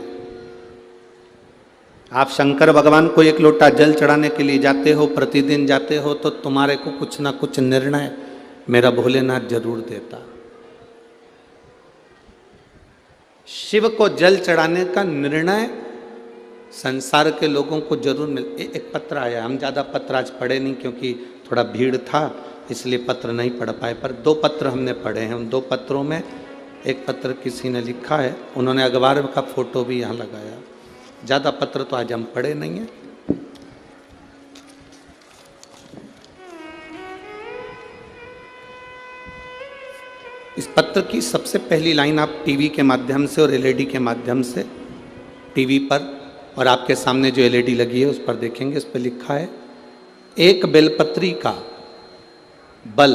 आप शंकर भगवान को एक लोटा जल चढ़ाने के लिए जाते हो, प्रतिदिन जाते हो, तो तुम्हारे को कुछ ना कुछ निर्णय मेरा भोलेनाथ जरूर देता। शिव को जल चढ़ाने का निर्णय संसार के लोगों को जरूर मिल। एक पत्र आया, हम ज़्यादा पत्र आज पढ़े नहीं क्योंकि थोड़ा भीड़ था, इसलिए पत्र नहीं पढ़ पाए, पर 2 पत्र हमने पढ़े हैं। उन 2 पत्रों में एक पत्र किसी ने लिखा है, उन्होंने अखबार का फोटो भी यहाँ लगाया। ज़्यादा पत्र तो आज हम पढ़े नहीं हैं। इस पत्र की सबसे पहली लाइन आप टीवी के माध्यम से और एलईडी के माध्यम से, टीवी पर और आपके सामने जो एलईडी लगी है उस पर देखेंगे। इस पर लिखा है, एक बेलपत्री का बल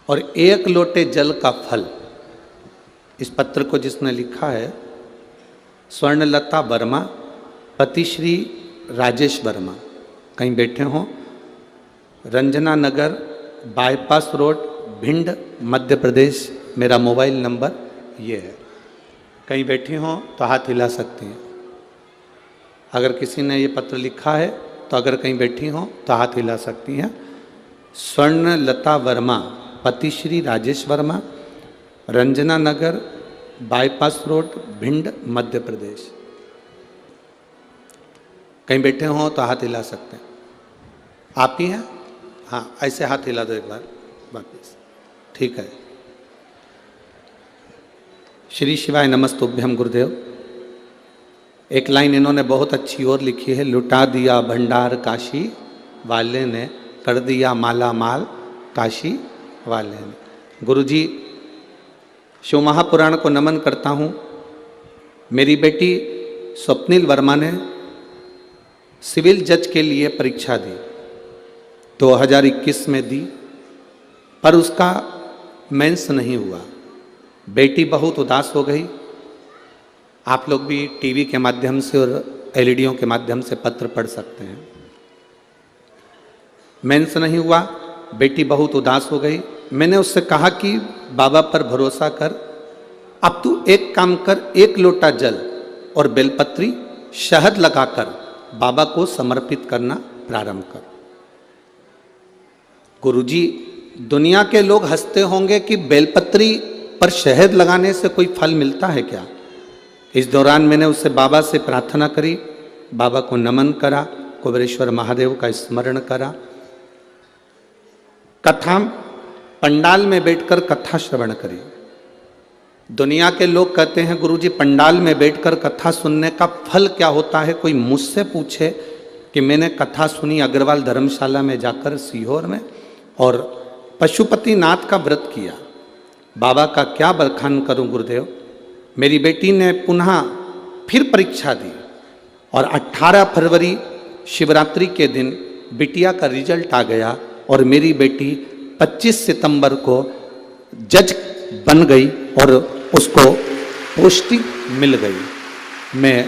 और 1 लोटे जल का फल। इस पत्र को जिसने लिखा है स्वर्णलता वर्मा, पति श्री राजेश वर्मा, कहीं बैठे हों, रंजना नगर, बाईपास रोड, भिंड, मध्य प्रदेश। मेरा मोबाइल नंबर ये है। कहीं बैठी हों तो हाथ हिला सकती हैं। अगर किसी ने ये पत्र लिखा है तो अगर कहीं बैठी हों तो हाथ हिला सकती हैं। स्वर्णलता वर्मा, पति श्री राजेश वर्मा, रंजना नगर, बाईपास रोड, भिंड, मध्य प्रदेश। कहीं बैठे हों तो हाथ हिला सकते हैं। आप ही हैं? हाँ, ऐसे हाथ हिला दो एक बार वापिस। ठीक है। श्री शिवाय नमस्तुभ्यम गुरुदेव। एक लाइन इन्होंने बहुत अच्छी और लिखी है, लुटा दिया भंडार काशी वाले ने, कर दिया माला माल काशी वाले ने। गुरुजी, शिव महापुराण को नमन करता हूँ। मेरी बेटी स्वप्निल वर्मा ने सिविल जज के लिए परीक्षा दी, 2021 में दी, पर उसका मेंस नहीं हुआ। बेटी बहुत उदास हो गई। आप लोग भी टीवी के माध्यम से और एलईडीओं के माध्यम से पत्र पढ़ सकते हैं। मेंस नहीं हुआ, बेटी बहुत उदास हो गई। मैंने उससे कहा कि बाबा पर भरोसा कर, अब तू एक काम कर, 1 लोटा जल और बेलपत्री शहद लगाकर बाबा को समर्पित करना प्रारंभ कर। गुरुजी, दुनिया के लोग हंसते होंगे कि बेलपत्री पर शहद लगाने से कोई फल मिलता है क्या? इस दौरान मैंने उससे बाबा से प्रार्थना करी, बाबा को नमन करा, कुबेरेश्वर महादेव का स्मरण करा। कथा पंडाल में बैठकर कथा श्रवण करी। दुनिया के लोग कहते हैं गुरुजी पंडाल में बैठकर कथा सुनने का फल क्या होता है? कोई मुझसे पूछे कि मैंने कथा सुनी अग्रवाल धर्मशाला में जाकर सीहोर में, और पशुपति नाथ का व्रत किया, बाबा का क्या बखान करूं गुरुदेव। मेरी बेटी ने पुनः फिर परीक्षा दी और 18 फरवरी शिवरात्रि के दिन बिटिया का रिजल्ट आ गया और मेरी बेटी 25 सितंबर को जज बन गई और उसको पोस्टिंग मिल गई। मैं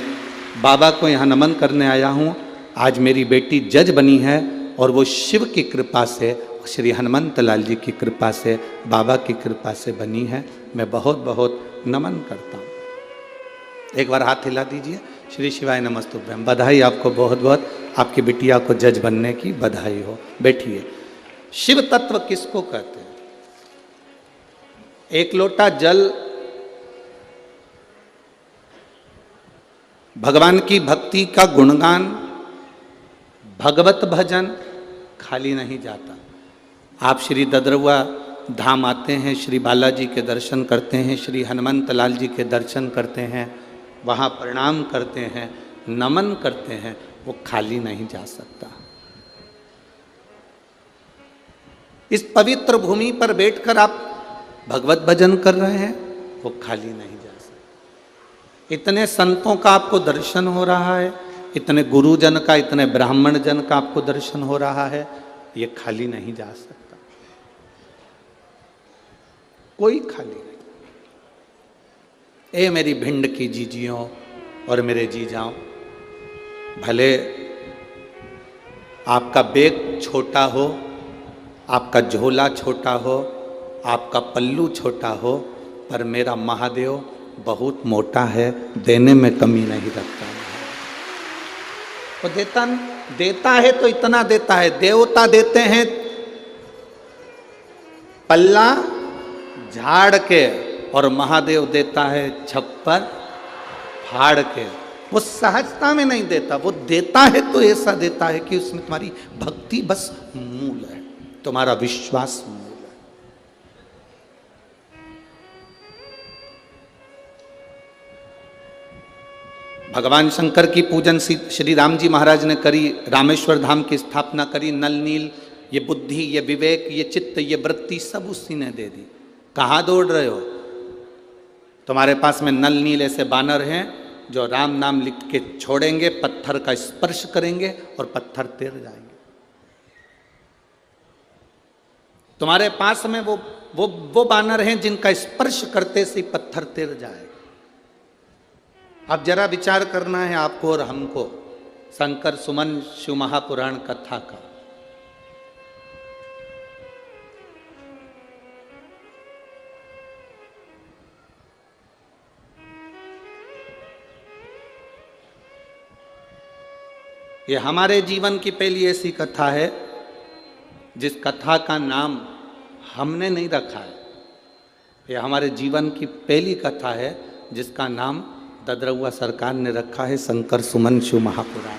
बाबा को यहाँ नमन करने आया हूँ। आज मेरी बेटी जज बनी है और वो शिव की कृपा से, श्री हनुमंत लाल जी की कृपा से, बाबा की कृपा से बनी है। मैं बहुत बहुत नमन करता हूँ। एक बार हाथ हिला दीजिए। श्री शिवाय नमस्तुभ्यम। बधाई आपको बहुत बहुत, आपकी बिटिया को जज बनने की बधाई हो। बैठिए। शिव तत्व किसको कहते हैं? एक लोटा जल भगवान की भक्ति का गुणगान, भगवत भजन खाली नहीं जाता। आप श्री ददरुआ धाम आते हैं, श्री बालाजी के दर्शन करते हैं, श्री हनुमंत लाल जी के दर्शन करते हैं, वहाँ प्रणाम करते हैं, नमन करते हैं, वो खाली नहीं जा सकता। इस पवित्र भूमि पर बैठकर आप भगवत भजन कर रहे हैं, वो खाली नहीं जा सकता। इतने संतों का आपको दर्शन हो रहा है, इतने गुरुजन का, इतने ब्राह्मण जन का आपको दर्शन हो रहा है, ये खाली नहीं जा सकता। कोई खाली नहीं। ए मेरी भिंड की जीजियों और मेरे जीजाओं, भले आपका बैग छोटा हो, आपका झोला छोटा हो, आपका पल्लू छोटा हो, पर मेरा महादेव बहुत मोटा है, देने में कमी नहीं रखता है। वो देता है तो इतना देता है। देवता देते हैं पल्ला झाड़ के, और महादेव देता है छप्पर फाड़ के। वो सहजता में नहीं देता, वो देता है तो ऐसा देता है कि उसमें तुम्हारी भक्ति बस मूल है, तुम्हारा विश्वास मूल है। भगवान शंकर की पूजन श्री राम जी महाराज ने करी, रामेश्वर धाम की स्थापना करी। नल नील, ये बुद्धि, ये विवेक, ये चित्त, ये वृत्ति सब उसी ने दे दी। कहाँ दौड़ रहे हो? तुम्हारे पास में नल नील ऐसे बानर हैं जो राम नाम लिख के छोड़ेंगे, पत्थर का स्पर्श करेंगे और पत्थर तैर जाएंगे। तुम्हारे पास में वो बानर हैं जिनका स्पर्श करते से पत्थर तैर जाएगा। अब जरा विचार करना है आपको और हमको शंकर सुमन शिव महापुराण कथा का। ये हमारे जीवन की पहली ऐसी कथा है जिस कथा का नाम हमने नहीं रखा है। ये हमारे जीवन की पहली कथा है जिसका नाम ददरुआ सरकार ने रखा है, शंकर सुमन शिव महापुराण।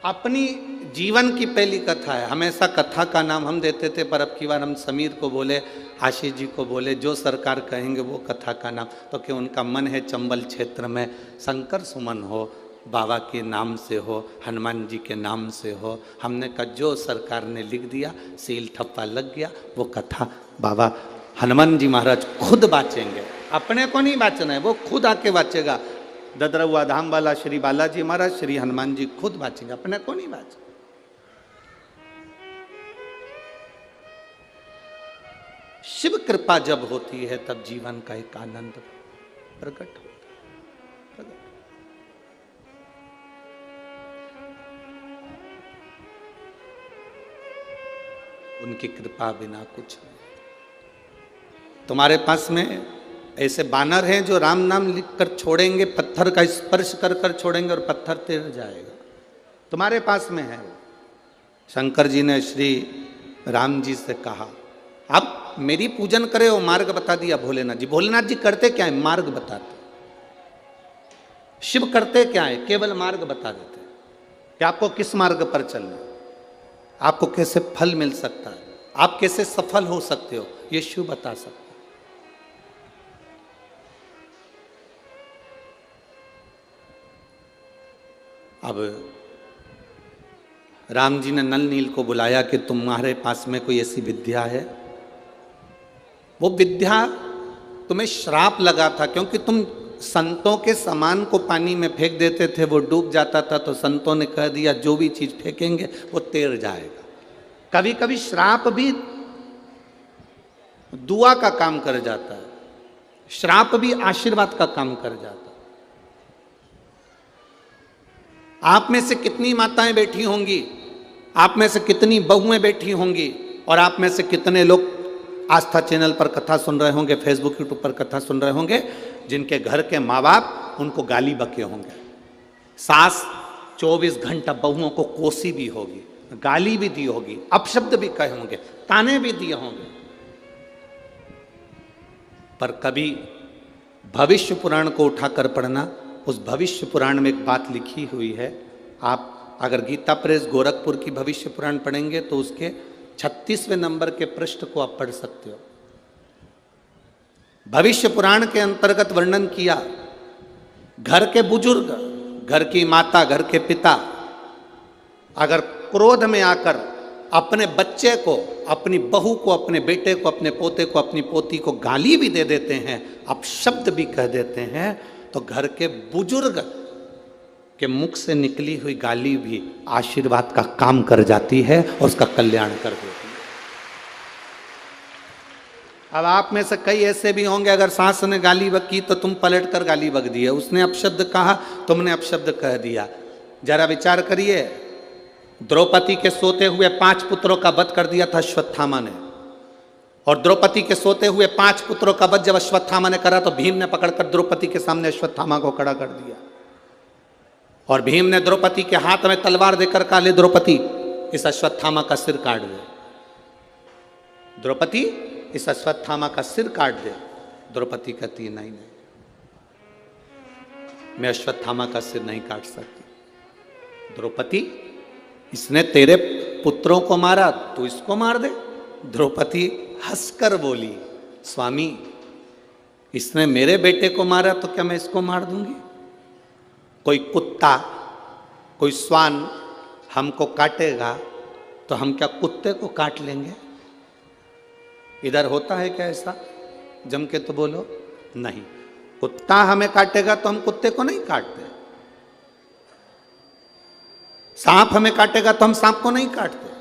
अपनी जीवन की पहली कथा है। हमेशा कथा का नाम हम देते थे, पर अब की बार हम समीर को बोले, आशीष जी को बोले, जो सरकार कहेंगे वो कथा का नाम। तो क्या उनका मन है चंबल क्षेत्र में शंकर सुमन हो, बाबा के नाम से हो, हनुमान जी के नाम से हो। हमने कहा जो सरकार ने लिख दिया, सील ठप्पा लग गया, वो कथा बाबा हनुमान जी महाराज खुद बाचेंगे। अपने को नहीं बाचना है, वो खुद आके बाचेगा। ददरुआ धाम वाला श्री बालाजी महाराज, श्री हनुमान जी खुद बाचेंगे, अपने को नहीं बाचे। शिव कृपा जब होती है तब जीवन का एक आनंद प्रकट होता है। उनकी कृपा बिना कुछ नहीं। तुम्हारे पास में ऐसे बानर हैं जो राम नाम लिखकर छोड़ेंगे, पत्थर का स्पर्श कर कर छोड़ेंगे और पत्थर तैर जाएगा। तुम्हारे पास में है। शंकर जी ने श्री राम जी से कहा, अब मेरी पूजन करे और मार्ग बता दिया भोलेनाथ जी। भोलेनाथ जी करते क्या है? मार्ग बताते। शिव करते क्या है? केवल मार्ग बता देते कि आपको किस मार्ग पर चलना है, आपको कैसे फल मिल सकता है, आप कैसे सफल हो सकते हो, ये शिव बता सकता है। अब राम जी ने नल नील को बुलाया कि तुम्हारे पास में कोई ऐसी विद्या है। वो विद्या तुम्हें श्राप लगा था, क्योंकि तुम संतों के सामान को पानी में फेंक देते थे, वो डूब जाता था, तो संतों ने कह दिया जो भी चीज फेंकेंगे वो तैर जाएगा। कभी कभी श्राप भी दुआ का काम कर जाता है, श्राप भी आशीर्वाद का काम कर जाता है। आप में से कितनी माताएं बैठी होंगी, आप में से कितनी बहुएं बैठी होंगी, और आप में से कितने लोग आस्था चैनल पर कथा सुन रहे होंगे, फेसबुक यूट्यूब पर कथा सुन रहे होंगे, जिनके घर के माँ बाप उनको गाली बके होंगे। सास 24 घंटा बहुओं को कोसी भी होगी, गाली भी दी होगी, अपशब्द भी कहे होंगे, ताने भी दिए होंगे। पर कभी भविष्य पुराण को उठाकर पढ़ना, उस भविष्य पुराण में एक बात लिखी हुई है। आप अगर गीता प्रेस गोरखपुर की भविष्य पुराण पढ़ेंगे तो उसके 36वें नंबर के पृष्ठ को आप पढ़ सकते हो। भविष्य पुराण के अंतर्गत वर्णन किया, घर के बुजुर्ग, घर की माता, घर के पिता अगर क्रोध में आकर अपने बच्चे को, अपनी बहू को, अपने बेटे को, अपने पोते को, अपनी पोती को गाली भी दे देते हैं, अपशब्द भी कह देते हैं, तो घर के बुजुर्ग के मुख से निकली हुई गाली भी आशीर्वाद का काम कर जाती है और उसका कल्याण कर देती है। अब आप में से कई ऐसे भी होंगे, अगर सास ने गाली बक की तो तुम पलट कर गाली बक दिए, उसने अपशब्द कहा, तुमने अपशब्द कह दिया। जरा विचार करिए, द्रौपदी के सोते हुए 5 पुत्रों का वध कर दिया था अश्वत्थामा ने, और द्रौपदी के सोते हुए 5 पुत्रों का वध जब अश्वत्थामा ने करा तो भीम ने पकड़कर द्रौपदी के सामने अश्वत्थामा को खड़ा कर दिया, और भीम ने द्रौपदी के हाथ में तलवार देकर कहा, ले द्रौपदी इस अश्वत्थामा का सिर काट दे। द्रौपदी इस अश्वत्थामा का सिर काट दे। द्रौपदी कहती है, नहीं नहीं, मैं अश्वत्थामा का सिर नहीं काट सकती। द्रौपदी, इसने तेरे पुत्रों को मारा, तू इसको मार दे। द्रौपदी हंसकर बोली, स्वामी इसने मेरे बेटे को मारा तो क्या मैं इसको मार दूंगी? कोई कुत्ता, कोई श्वान हमको काटेगा तो हम क्या कुत्ते को काट लेंगे? इधर होता है क्या ऐसा? जम के तो बोलो। नहीं, कुत्ता हमें काटेगा तो हम कुत्ते को नहीं काटते, सांप हमें काटेगा तो हम सांप को नहीं काटते।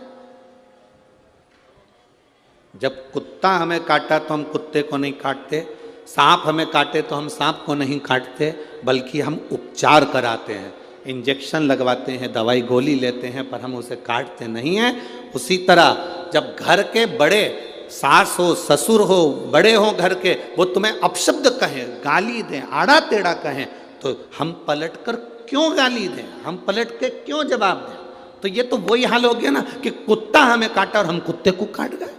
जब कुत्ता हमें काटा तो हम कुत्ते को नहीं काटते, सांप हमें काटे तो हम सांप को नहीं काटते, बल्कि हम उपचार कराते हैं, इंजेक्शन लगवाते हैं, दवाई गोली लेते हैं, पर हम उसे काटते नहीं हैं। उसी तरह जब घर के बड़े, सास हो, ससुर हो, बड़े हो घर के, वो तुम्हें अपशब्द कहें, गाली दें, आड़ा टेढ़ा कहें, तो हम पलटकर क्यों गाली दें, हम पलट के क्यों जवाब दें? तो ये तो वही हाल हो गया ना कि कुत्ता हमें काटा और हम कुत्ते को काट गए,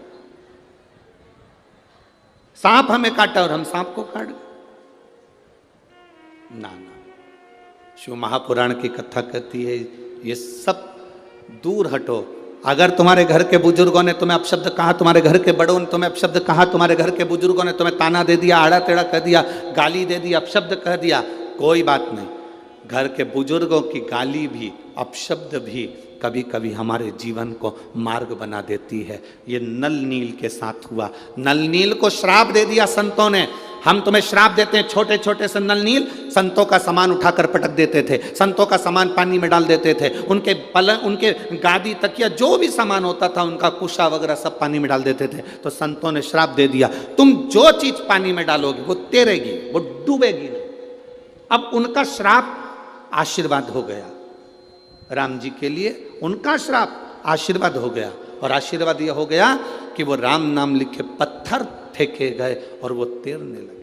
सांप हमें काटा और हम सांप को काट गए। ना ना, शिव महापुराण की कथा कहती है ये सब दूर हटो। अगर तुम्हारे घर के बुजुर्गों ने तुम्हें अपशब्द कहा, तुम्हारे घर के बड़ों ने तुम्हें अपशब्द कहा, तुम्हारे घर के बुजुर्गों ने तुम्हें ताना दे दिया, आड़ा टेढ़ा कह दिया, गाली दे दी, अपशब्द कह दिया, कोई बात नहीं। घर के बुजुर्गों की गाली भी, अपशब्द भी कभी कभी हमारे जीवन को मार्ग बना देती है। ये नल नील के साथ हुआ। नल नील को श्राप दे दिया संतों ने। हम तुम्हें श्राप देते हैं, छोटे छोटे से नल नील संतों का सामान उठाकर पटक देते थे, संतों का सामान पानी में डाल देते थे, उनके पलंग, उनके गादी, तकिया, जो भी सामान होता था, उनका कुशा वगैरह सब पानी में डाल देते थे। तो संतों ने श्राप दे दिया, तुम जो चीज पानी में डालोगे वो तैरेगी, वो डूबेगी नहीं। अब उनका श्राप आशीर्वाद हो गया, राम जी के लिए उनका श्राप आशीर्वाद हो गया। और आशीर्वाद यह हो गया कि वो राम नाम लिखे पत्थर फेंके गए और वो तैरने लगे।